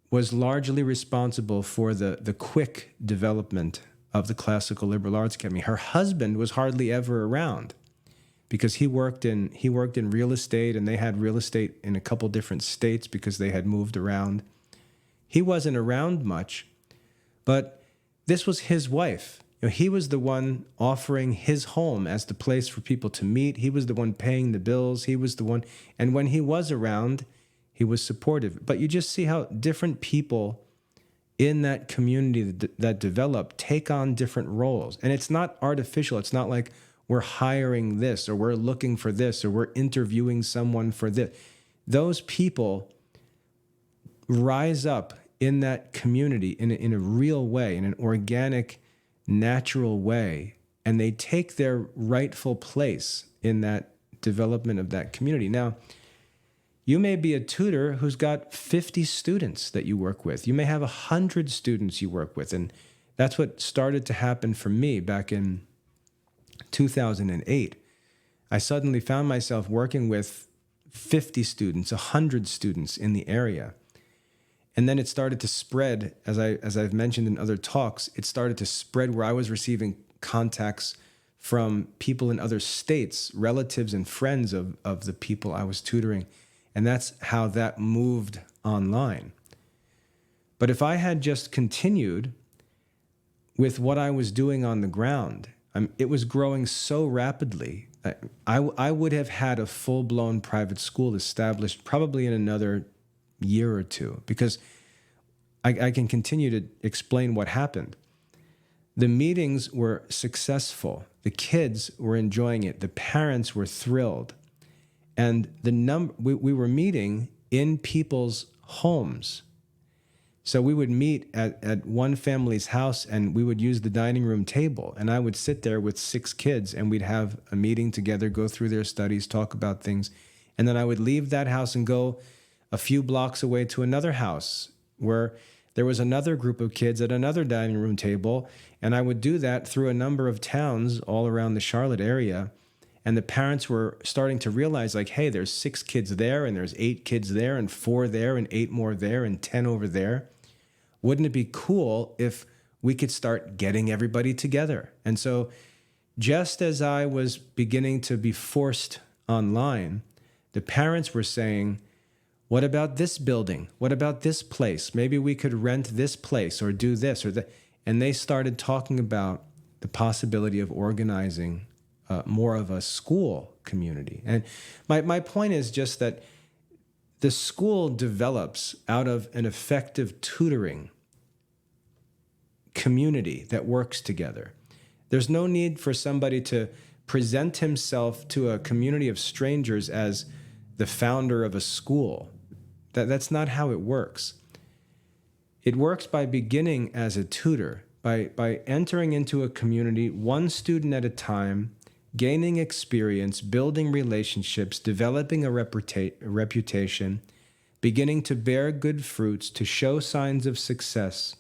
was largely responsible for the quick development of the Classical Liberal Arts Academy. Her husband was hardly ever around because he worked in real estate, and they had real estate in a couple different states because they had moved around. He wasn't around much, but this was his wife. You know, he was the one offering his home as the place for people to meet. He was the one paying the bills. He was the one, and when he was around, he was supportive. But you just see how different people in that community that develop take on different roles. And it's not artificial. It's not like we're hiring this, or we're looking for this, or we're interviewing someone for this. Those people rise up in that community in a real way, in an organic, natural way, and they take their rightful place in that development of that community. Now, you may be a tutor who's got 50 students that you work with. You may have 100 students you work with. And that's what started to happen for me back in 2008. I suddenly found myself working with 50 students, 100 students in the area. And then it started to spread, as I've mentioned in other talks, it started to spread where I was receiving contacts from people in other states, relatives and friends of the people I was tutoring. And that's how that moved online. But if I had just continued with what I was doing on the ground, it was growing so rapidly. I would have had a full-blown private school established probably in another year or two, because I can continue to explain what happened. The meetings were successful. The kids were enjoying it. The parents were thrilled. And we were meeting in people's homes. So we would meet at one family's house, and we would use the dining room table. And I would sit there with 6 kids, and we'd have a meeting together, go through their studies, talk about things. And then I would leave that house and go a few blocks away to another house where there was another group of kids at another dining room table. And I would do that through a number of towns all around the Charlotte area. And the parents were starting to realize, like, hey, there's 6 kids there, and there's 8 kids there, and 4 there, and 8 more there, and 10 over there. Wouldn't it be cool if we could start getting everybody together? And so just as I was beginning to be forced online, the parents were saying, what about this building? What about this place? Maybe we could rent this place or do this or that. And they started talking about the possibility of organizing more of a school community. And my point is just that the school develops out of an effective tutoring community that works together. There's no need for somebody to present himself to a community of strangers as the founder of a school. That's not how it works. It works by beginning as a tutor, by entering into a community one student at a time, gaining experience, building relationships, developing a reputation, beginning to bear good fruits, to show signs of success.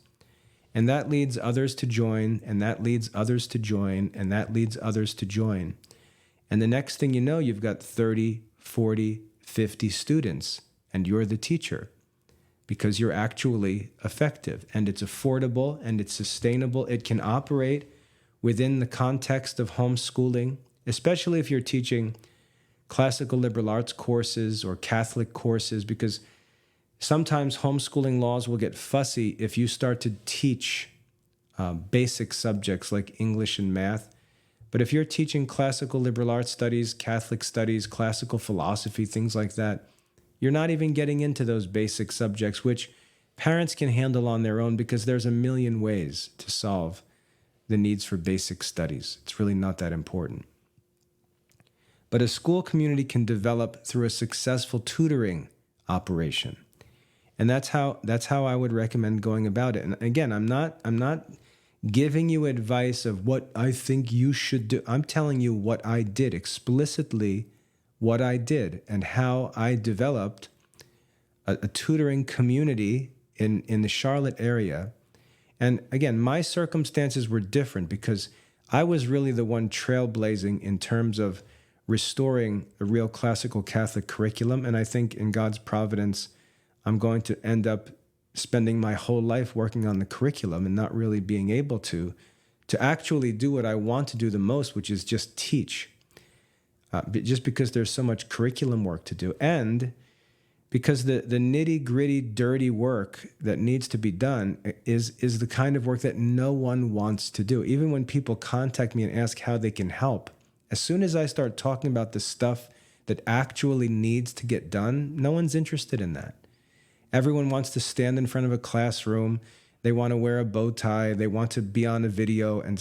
And that leads others to join, and that leads others to join, and that leads others to join. And the next thing you know, you've got 30, 40, 50 students, and you're the teacher because you're actually effective, and it's affordable, and it's sustainable. It can operate within the context of homeschooling, especially if you're teaching classical liberal arts courses or Catholic courses, because sometimes homeschooling laws will get fussy if you start to teach basic subjects like English and math. But if you're teaching classical liberal arts studies, Catholic studies, classical philosophy, things like that, you're not even getting into those basic subjects, which parents can handle on their own because there's a million ways to solve the needs for basic studies. It's really not that important. But a school community can develop through a successful tutoring operation. And that's how I would recommend going about it. And again, I'm not giving you advice of what I think you should do. I'm telling you what I did, explicitly what I did and how I developed a tutoring community in the Charlotte area. And again, my circumstances were different because I was really the one trailblazing in terms of restoring a real classical Catholic curriculum. And I think in God's providence, I'm going to end up spending my whole life working on the curriculum and not really being able to actually do what I want to do the most, which is just teach. Just because there's so much curriculum work to do. And because the nitty-gritty, dirty work that needs to be done is the kind of work that no one wants to do. Even when people contact me and ask how they can help, as soon as I start talking about the stuff that actually needs to get done, no one's interested in that. Everyone wants to stand in front of a classroom. They want to wear a bow tie. They want to be on a video. And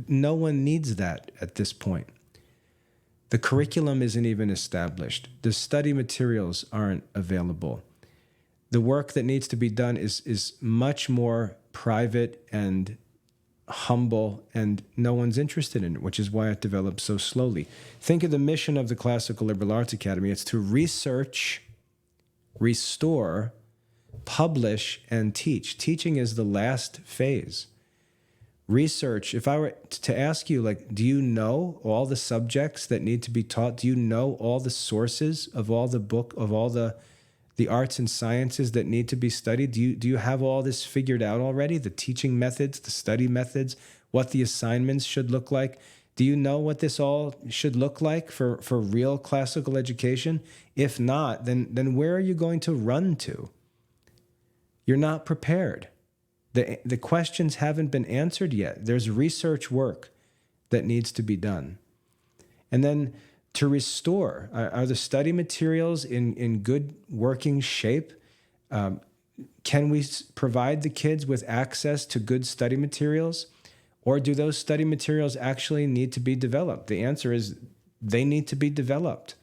no one needs that at this point. The curriculum isn't even established. The study materials aren't available. The work that needs to be done is much more private and humble, and no one's interested in it, which is why it develops so slowly. Think of the mission of the Classical Liberal Arts Academy. It's to research, restore, publish, and teach. Teaching is the last phase. Research, if I were to ask you, like, do you know all the subjects that need to be taught? Do you know all the sources of all the arts and sciences that need to be studied? Do you have all this figured out already? The teaching methods, the study methods, what the assignments should look like? Do you know what this all should look like for real classical education? If not, then where are you going to run to? You're not prepared. The questions haven't been answered yet. There's research work that needs to be done. And then to restore, are the study materials in good working shape? Can we provide the kids with access to good study materials? Or do those study materials actually need to be developed? The answer is they need to be developed.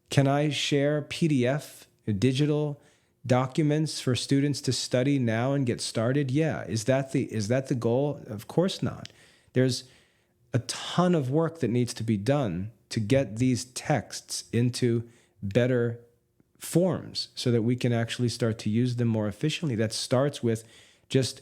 Can I share PDF, digital documents for students to study now and get started? Yeah. Is that the goal? Of course not. There's a ton of work that needs to be done to get these texts into better forms so that we can actually start to use them more efficiently. That starts with just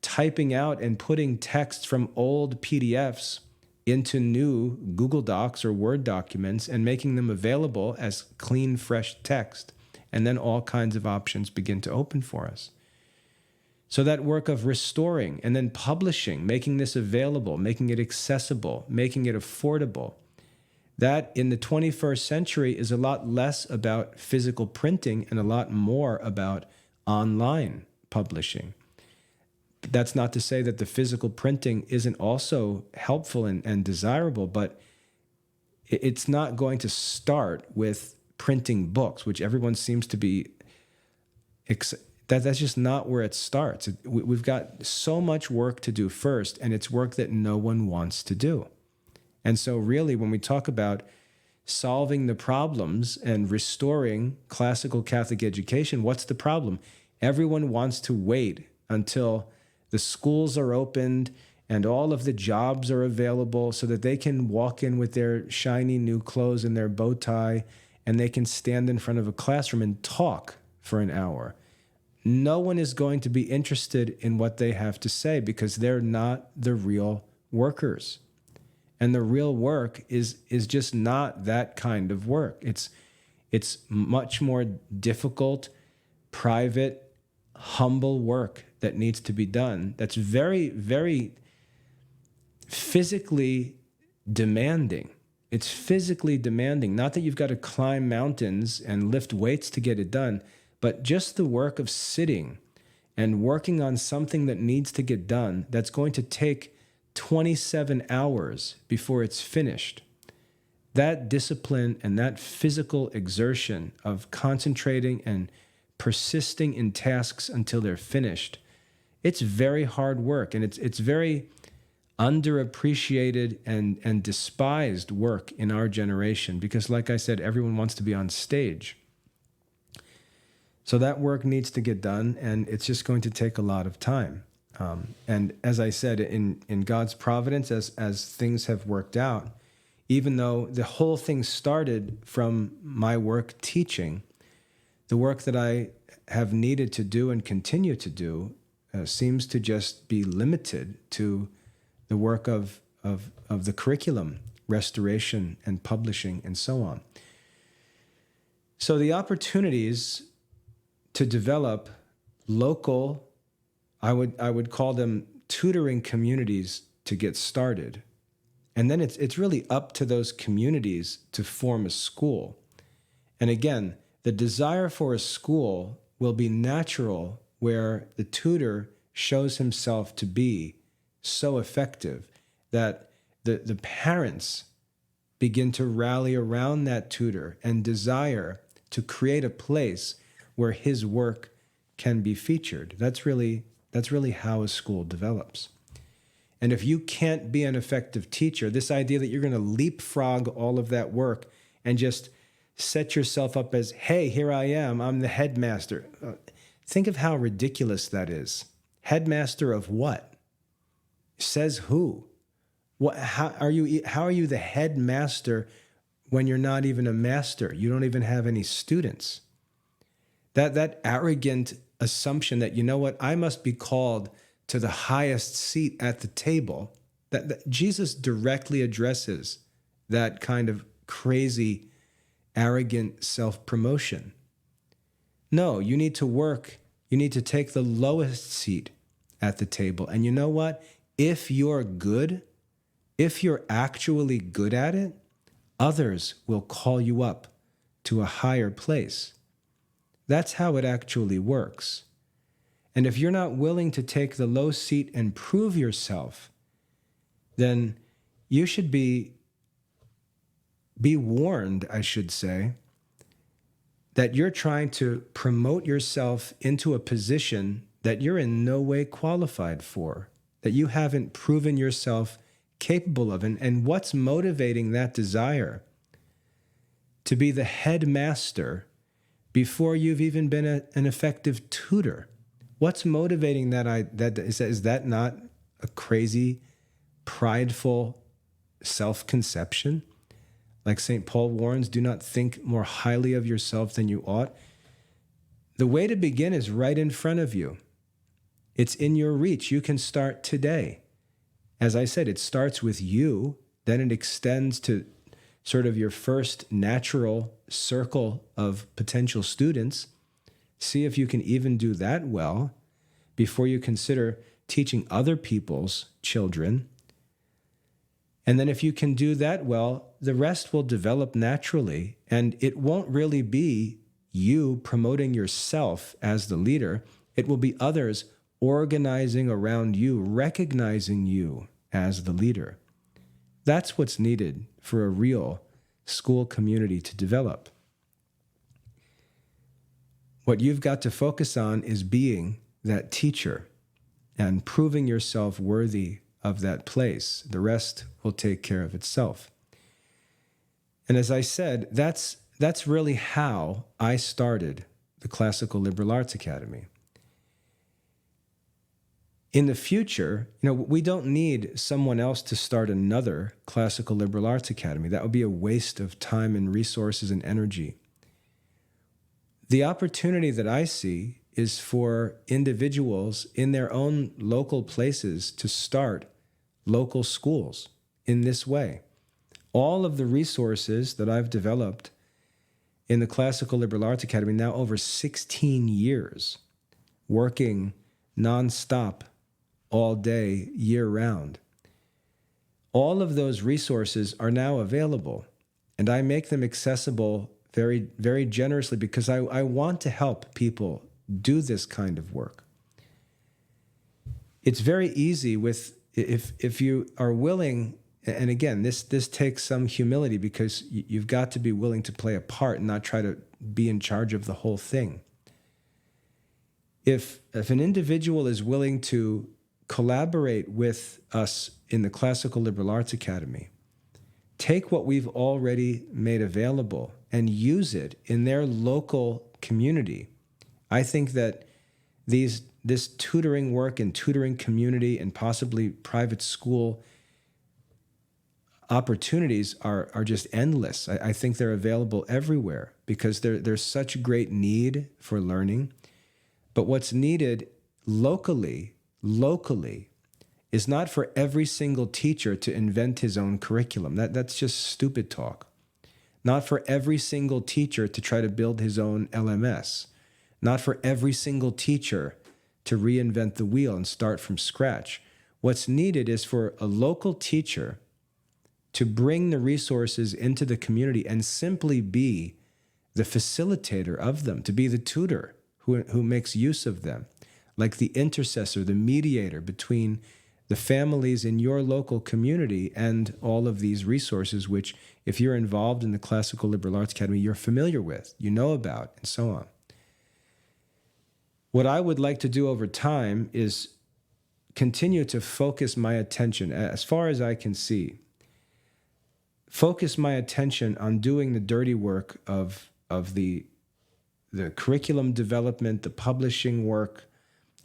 typing out and putting texts from old PDFs into new Google Docs or Word documents and making them available as clean, fresh text. And then all kinds of options begin to open for us. So that work of restoring and then publishing, making this available, making it accessible, making it affordable, that in the 21st century is a lot less about physical printing and a lot more about online publishing. That's not to say that the physical printing isn't also helpful and desirable, but it's not going to start with printing books, which everyone seems to be, that's just not where it starts. We've got so much work to do first, and it's work that no one wants to do. And so really, when we talk about solving the problems and restoring classical Catholic education, what's the problem? Everyone wants to wait until the schools are opened and all of the jobs are available so that they can walk in with their shiny new clothes and their bow tie, and they can stand in front of a classroom and talk for an hour. No one is going to be interested in what they have to say because they're not the real workers. And the real work is just not that kind of work. It's much more difficult, private, humble work that needs to be done. That's very, very physically demanding. It's physically demanding. Not that you've got to climb mountains and lift weights to get it done, but just the work of sitting and working on something that needs to get done that's going to take 27 hours before it's finished. That discipline and that physical exertion of concentrating and persisting in tasks until they're finished, it's very hard work, and it's very underappreciated and despised work in our generation because, like I said, everyone wants to be on stage. So that work needs to get done, and it's just going to take a lot of time. And as I said, in God's providence, as things have worked out, even though the whole thing started from my work teaching, the work that I have needed to do and continue to do seems to just be limited to the work of the curriculum, restoration and publishing and so on. So the opportunities to develop local, I would call them tutoring communities to get started. And then it's really up to those communities to form a school. And again, the desire for a school will be natural where the tutor shows himself to be so effective that the parents begin to rally around that tutor and desire to create a place where his work can be featured. That's really how a school develops. And if you can't be an effective teacher, this idea that you're going to leapfrog all of that work and just set yourself up as, hey, here I am, I'm the headmaster. Think of how ridiculous that is. Headmaster of what? Says who? How are you the headmaster when you're not even a master? You don't even have any students. That arrogant assumption that, you know what, I must be called to the highest seat at the table, that Jesus directly addresses that kind of crazy, arrogant self-promotion. No, you need to work. You need to take the lowest seat at the table. And you know what? If you're good, if you're actually good at it, others will call you up to a higher place. That's how it actually works. And if you're not willing to take the low seat and prove yourself, then you should be warned, I should say, that you're trying to promote yourself into a position that you're in no way qualified for. that you haven't proven yourself capable of? And what's motivating that desire to be the headmaster before you've even been an effective tutor? What's motivating that? Is that not a crazy, prideful self-conception? Like St. Paul warns, do not think more highly of yourself than you ought. The way to begin is right in front of you. It's in your reach. You can start today. As I said, it starts with you, then it extends to sort of your first natural circle of potential students. See if you can even do that well before you consider teaching other people's children. And then if you can do that well, the rest will develop naturally, and it won't really be you promoting yourself as the leader. It will be others organizing around you, recognizing you as the leader. That's what's needed for a real school community to develop. What you've got to focus on is being that teacher and proving yourself worthy of that place. The rest will take care of itself. And as I said, that's really how I started the Classical Liberal Arts Academy. In the future, we don't need someone else to start another Classical Liberal Arts Academy. That would be a waste of time and resources and energy. The opportunity that I see is for individuals in their own local places to start local schools in this way. All of the resources that I've developed in the Classical Liberal Arts Academy, now over 16 years, working nonstop all day, year-round. All of those resources are now available, and I make them accessible very, very generously because I want to help people do this kind of work. It's very easy if you are willing, and again, this takes some humility because you've got to be willing to play a part and not try to be in charge of the whole thing. If an individual is willing to collaborate with us in the Classical Liberal Arts Academy, take what we've already made available and use it in their local community. I think that this tutoring work and tutoring community and possibly private school opportunities are just endless. I think they're available everywhere because there's such great need for learning. But what's needed locally is not for every single teacher to invent his own curriculum. That's just stupid talk. Not for every single teacher to try to build his own LMS. Not for every single teacher to reinvent the wheel and start from scratch. What's needed is for a local teacher to bring the resources into the community and simply be the facilitator of them, to be the tutor who makes use of them, like the intercessor, the mediator between the families in your local community and all of these resources, which if you're involved in the Classical Liberal Arts Academy, you're familiar with, you know about, and so on. What I would like to do over time is continue to focus my attention, as far as I can see, focus my attention on doing the dirty work of the curriculum development, the publishing work,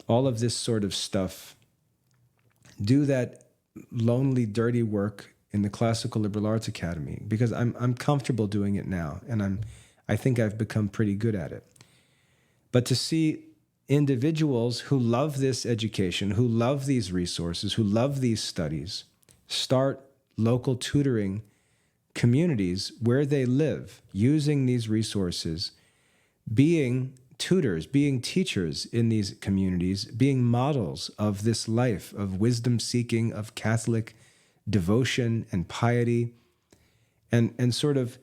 all of this sort of stuff. Do that lonely, dirty work in the Classical Liberal Arts Academy because I'm comfortable doing it now, and I think I've become pretty good at it. But to see individuals who love this education, who love these resources, who love these studies, start local tutoring communities where they live, using these resources, being tutors, being teachers in these communities, being models of this life of wisdom seeking, of Catholic devotion and piety, and sort of,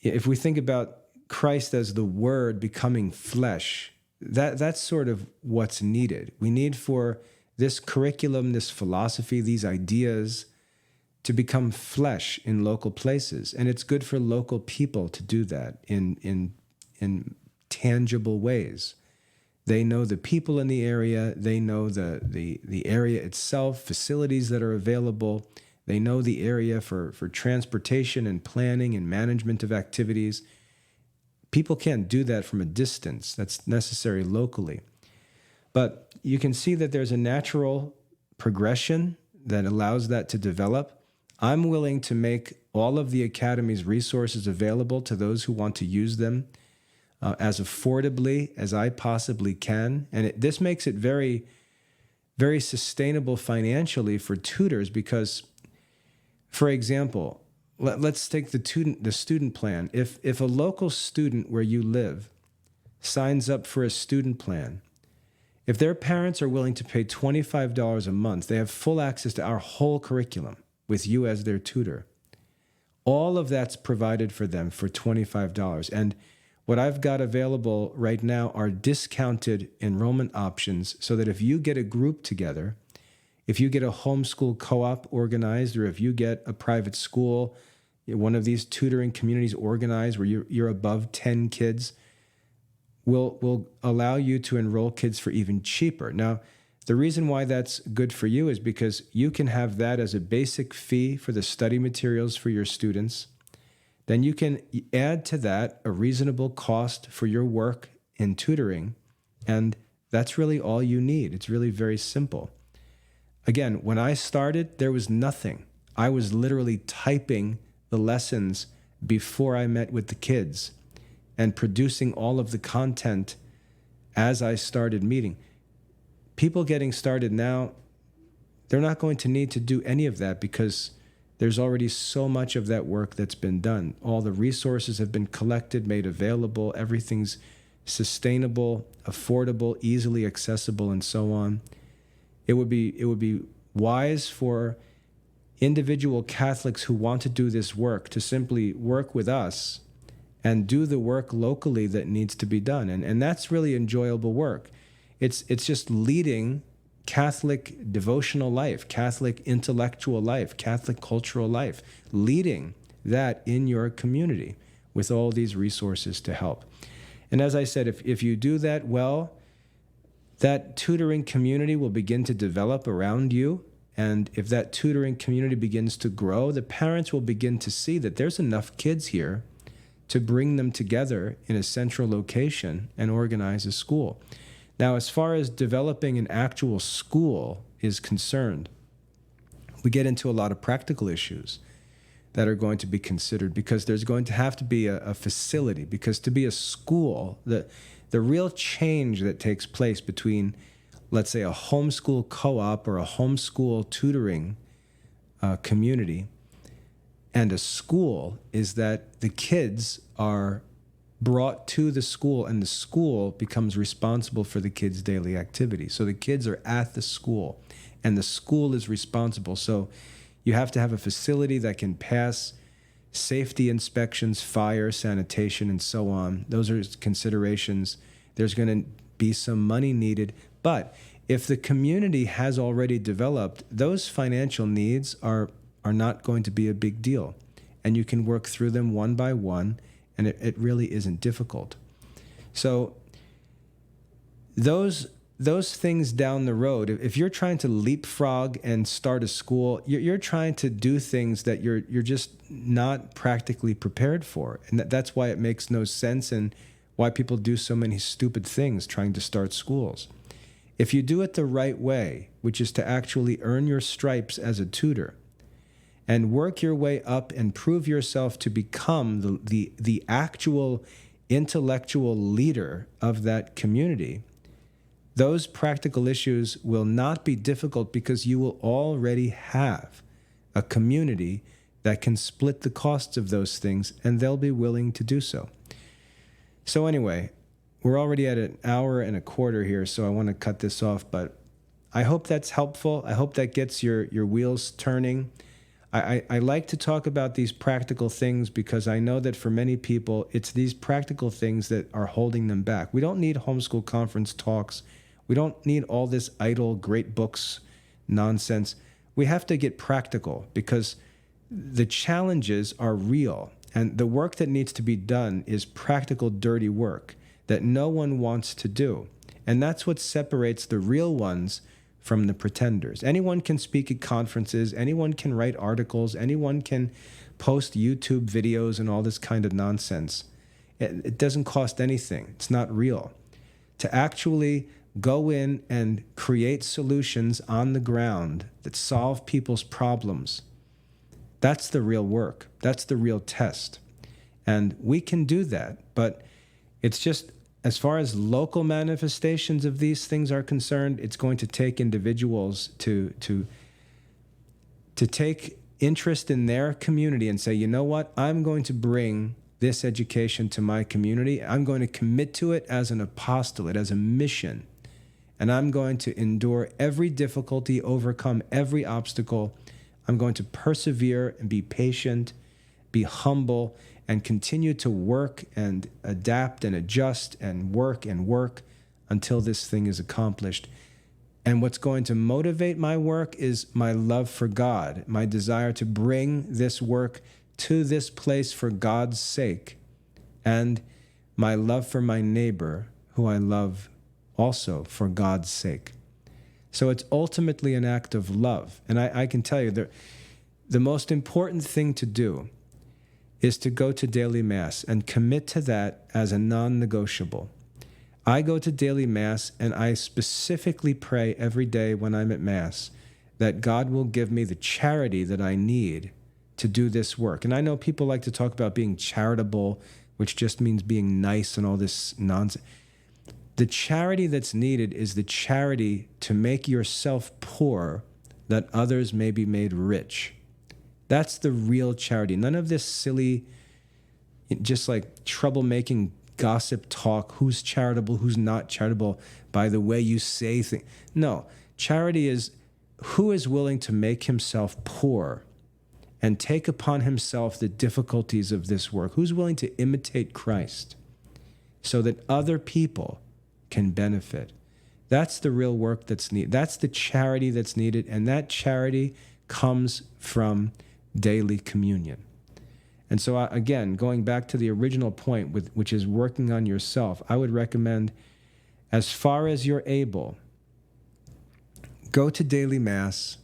if we think about Christ as the Word becoming flesh, that's sort of what's needed. We need for this curriculum, this philosophy, these ideas to become flesh in local places. And it's good for local people to do that in tangible ways. They know the people in the area. They know the area itself, facilities that are available. They know the area for transportation and planning and management of activities. People can't do that from a distance. That's necessary locally. But you can see that there's a natural progression that allows that to develop. I'm willing to make all of the Academy's resources available to those who want to use them as affordably as I possibly can. And this makes it very, very sustainable financially for tutors because, for example, let's take the student plan. If a local student where you live signs up for a student plan, if their parents are willing to pay $25 a month, they have full access to our whole curriculum with you as their tutor. All of that's provided for them for $25. And what I've got available right now are discounted enrollment options so that if you get a group together, if you get a homeschool co-op organized, or if you get a private school, one of these tutoring communities organized where you're above 10 kids, will allow you to enroll kids for even cheaper. Now, the reason why that's good for you is because you can have that as a basic fee for the study materials for your students. Then you can add to that a reasonable cost for your work in tutoring, and that's really all you need. It's really very simple. Again, when I started, there was nothing. I was literally typing the lessons before I met with the kids and producing all of the content as I started meeting. People getting started now, they're not going to need to do any of that because there's already so much of that work that's been done. All the resources have been collected, made available. Everything's sustainable, affordable, easily accessible, and so on. It would be wise for individual Catholics who want to do this work to simply work with us and do the work locally that needs to be done. And that's really enjoyable work. It's just leading Catholic devotional life, Catholic intellectual life, Catholic cultural life, leading that in your community with all these resources to help. And as I said, if you do that well, that tutoring community will begin to develop around you. And if that tutoring community begins to grow, the parents will begin to see that there's enough kids here to bring them together in a central location and organize a school. Now, as far as developing an actual school is concerned, we get into a lot of practical issues that are going to be considered because there's going to have to be a facility. Because to be a school, the real change that takes place between, let's say, a homeschool co-op or a homeschool tutoring community and a school is that the kids are brought to the school and the school becomes responsible for the kids' daily activities. So the kids are at the school and the school is responsible. So you have to have a facility that can pass safety inspections, fire, sanitation, and so on. Those are considerations. There's going to be some money needed. But if the community has already developed, those financial needs are not going to be a big deal. And you can work through them one by one, and it really isn't difficult. So those things down the road, if you're trying to leapfrog and start a school, you're trying to do things that you're just not practically prepared for. And that's why it makes no sense and why people do so many stupid things trying to start schools. If you do it the right way, which is to actually earn your stripes as a tutor, and work your way up and prove yourself to become the actual intellectual leader of that community, those practical issues will not be difficult because you will already have a community that can split the costs of those things, and they'll be willing to do so. So anyway, we're already at an hour and a quarter here, so I want to cut this off, but I hope that's helpful. I hope that gets your wheels turning. I like to talk about these practical things because I know that for many people, it's these practical things that are holding them back. We don't need homeschool conference talks. We don't need all this idle, great books nonsense. We have to get practical because the challenges are real. And the work that needs to be done is practical, dirty work that no one wants to do. And that's what separates the real ones from the pretenders. Anyone can speak at conferences, anyone can write articles, anyone can post YouTube videos and all this kind of nonsense. It doesn't cost anything. It's not real. To actually go in and create solutions on the ground that solve people's problems, that's the real work. That's the real test. And we can do that, but it's just, as far as local manifestations of these things are concerned, it's going to take individuals to take interest in their community and say, you know what, I'm going to bring this education to my community. I'm going to commit to it as an apostolate, as a mission. And I'm going to endure every difficulty, overcome every obstacle. I'm going to persevere and be patient, be humble, and continue to work and adapt and adjust and work until this thing is accomplished. And what's going to motivate my work is my love for God, my desire to bring this work to this place for God's sake, and my love for my neighbor, who I love also for God's sake. So it's ultimately an act of love. And I can tell you, the most important thing to do is to go to daily Mass and commit to that as a non-negotiable. I go to daily Mass and I specifically pray every day when I'm at Mass that God will give me the charity that I need to do this work. And I know people like to talk about being charitable, which just means being nice and all this nonsense. The charity that's needed is the charity to make yourself poor that others may be made rich. That's the real charity. None of this silly, just like troublemaking gossip talk, who's charitable, who's not charitable, by the way you say things. No, charity is who is willing to make himself poor and take upon himself the difficulties of this work. Who's willing to imitate Christ so that other people can benefit. That's the real work that's needed. That's the charity that's needed, and that charity comes from daily communion. And so, again, going back to the original point, which is working on yourself, I would recommend, as far as you're able, go to daily Mass.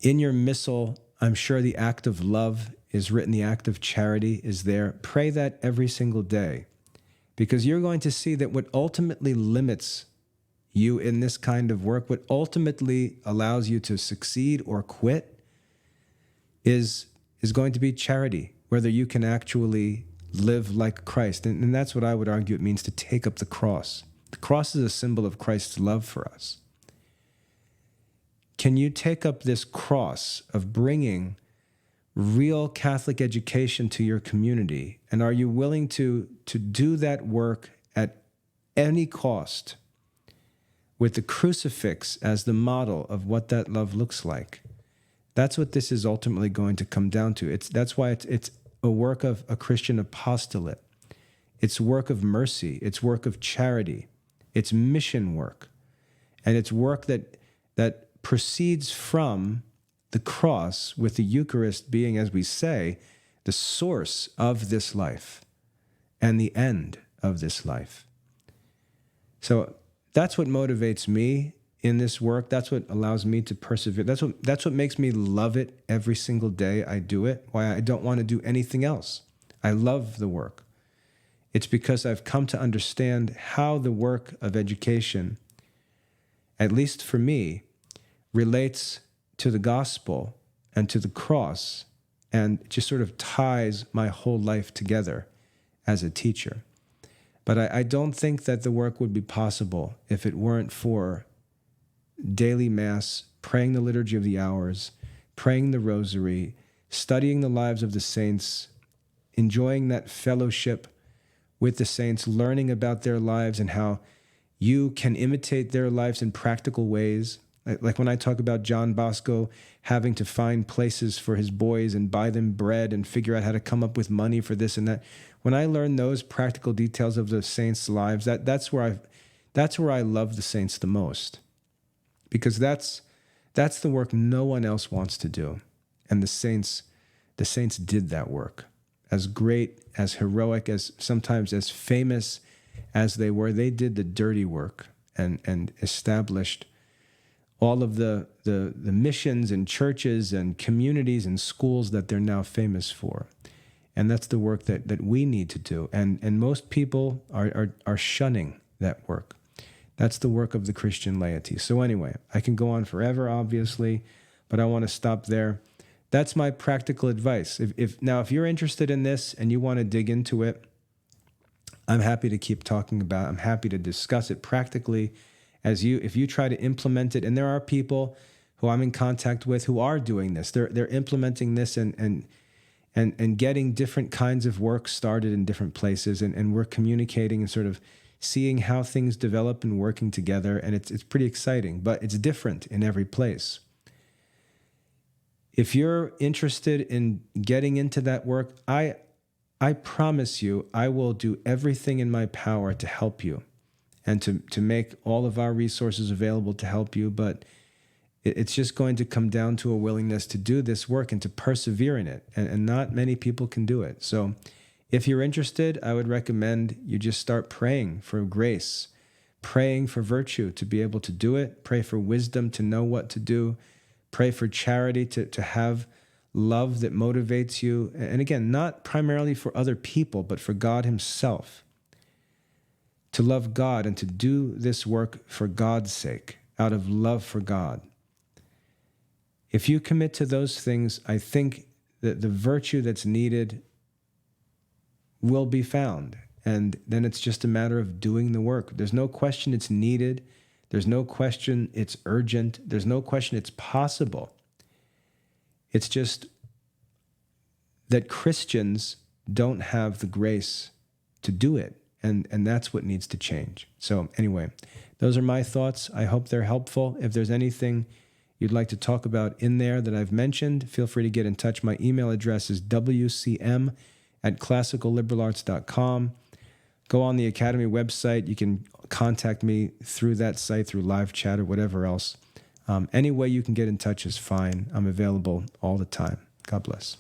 In your missal, I'm sure the act of love is written, the act of charity is there. Pray that every single day, because you're going to see that what ultimately limits you in this kind of work, what ultimately allows you to succeed or quit, is going to be charity, whether you can actually live like Christ. And that's what I would argue it means to take up the cross. The cross is a symbol of Christ's love for us. Can you take up this cross of bringing real Catholic education to your community? And are you willing to do that work at any cost, with the crucifix as the model of what that love looks like? That's what this is ultimately going to come down to. That's why it's a work of a Christian apostolate. It's work of mercy. It's work of charity. It's mission work. And it's work that proceeds from the cross, with the Eucharist being, as we say, the source of this life and the end of this life. So that's what motivates me in this work. That's what allows me to persevere. That's what makes me love it every single day I do it. Why I don't want to do anything else. I love the work. It's because I've come to understand how the work of education, at least for me, relates to the gospel and to the cross, and just sort of ties my whole life together as a teacher. But I don't think that the work would be possible if it weren't for daily Mass, praying the Liturgy of the Hours, praying the Rosary, studying the lives of the saints, enjoying that fellowship with the saints, learning about their lives and how you can imitate their lives in practical ways. Like when I talk about John Bosco having to find places for his boys and buy them bread and figure out how to come up with money for this and that. When I learn those practical details of the saints' lives, that's where I love the saints the most. Because that's the work no one else wants to do. And the saints did that work. As great, as heroic, as sometimes as famous as they were. They did the dirty work and established all of the missions and churches and communities and schools that they're now famous for. And that's the work that we need to do. And most people are shunning that work. That's the work of the Christian laity. So anyway, I can go on forever, obviously, but I want to stop there. That's my practical advice. If you're interested in this and you want to dig into it, I'm happy to keep talking about it. I'm happy to discuss it practically if you try to implement it. And there are people who I'm in contact with who are doing this. They're implementing this and getting different kinds of work started in different places. And we're communicating and sort of seeing how things develop and working together. And it's pretty exciting, but it's different in every place. If you're interested in getting into that work, I promise you, I will do everything in my power to help you and to make all of our resources available to help you. But it's just going to come down to a willingness to do this work and to persevere in it. And not many people can do it. So if you're interested, I would recommend you just start praying for grace, praying for virtue to be able to do it, pray for wisdom to know what to do, pray for charity to have love that motivates you. And again, not primarily for other people, but for God himself. To love God and to do this work for God's sake, out of love for God. If you commit to those things, I think that the virtue that's needed will be found. And then it's just a matter of doing the work. There's no question it's needed. There's no question it's urgent. There's no question it's possible. It's just that Christians don't have the grace to do it. And that's what needs to change. So anyway, those are my thoughts. I hope they're helpful. If there's anything you'd like to talk about in there that I've mentioned, feel free to get in touch. My email address is wcm@classicalliberarts.com. Go on the Academy website. You can contact me through that site, through live chat or whatever else. Any way you can get in touch is fine. I'm available all the time. God bless.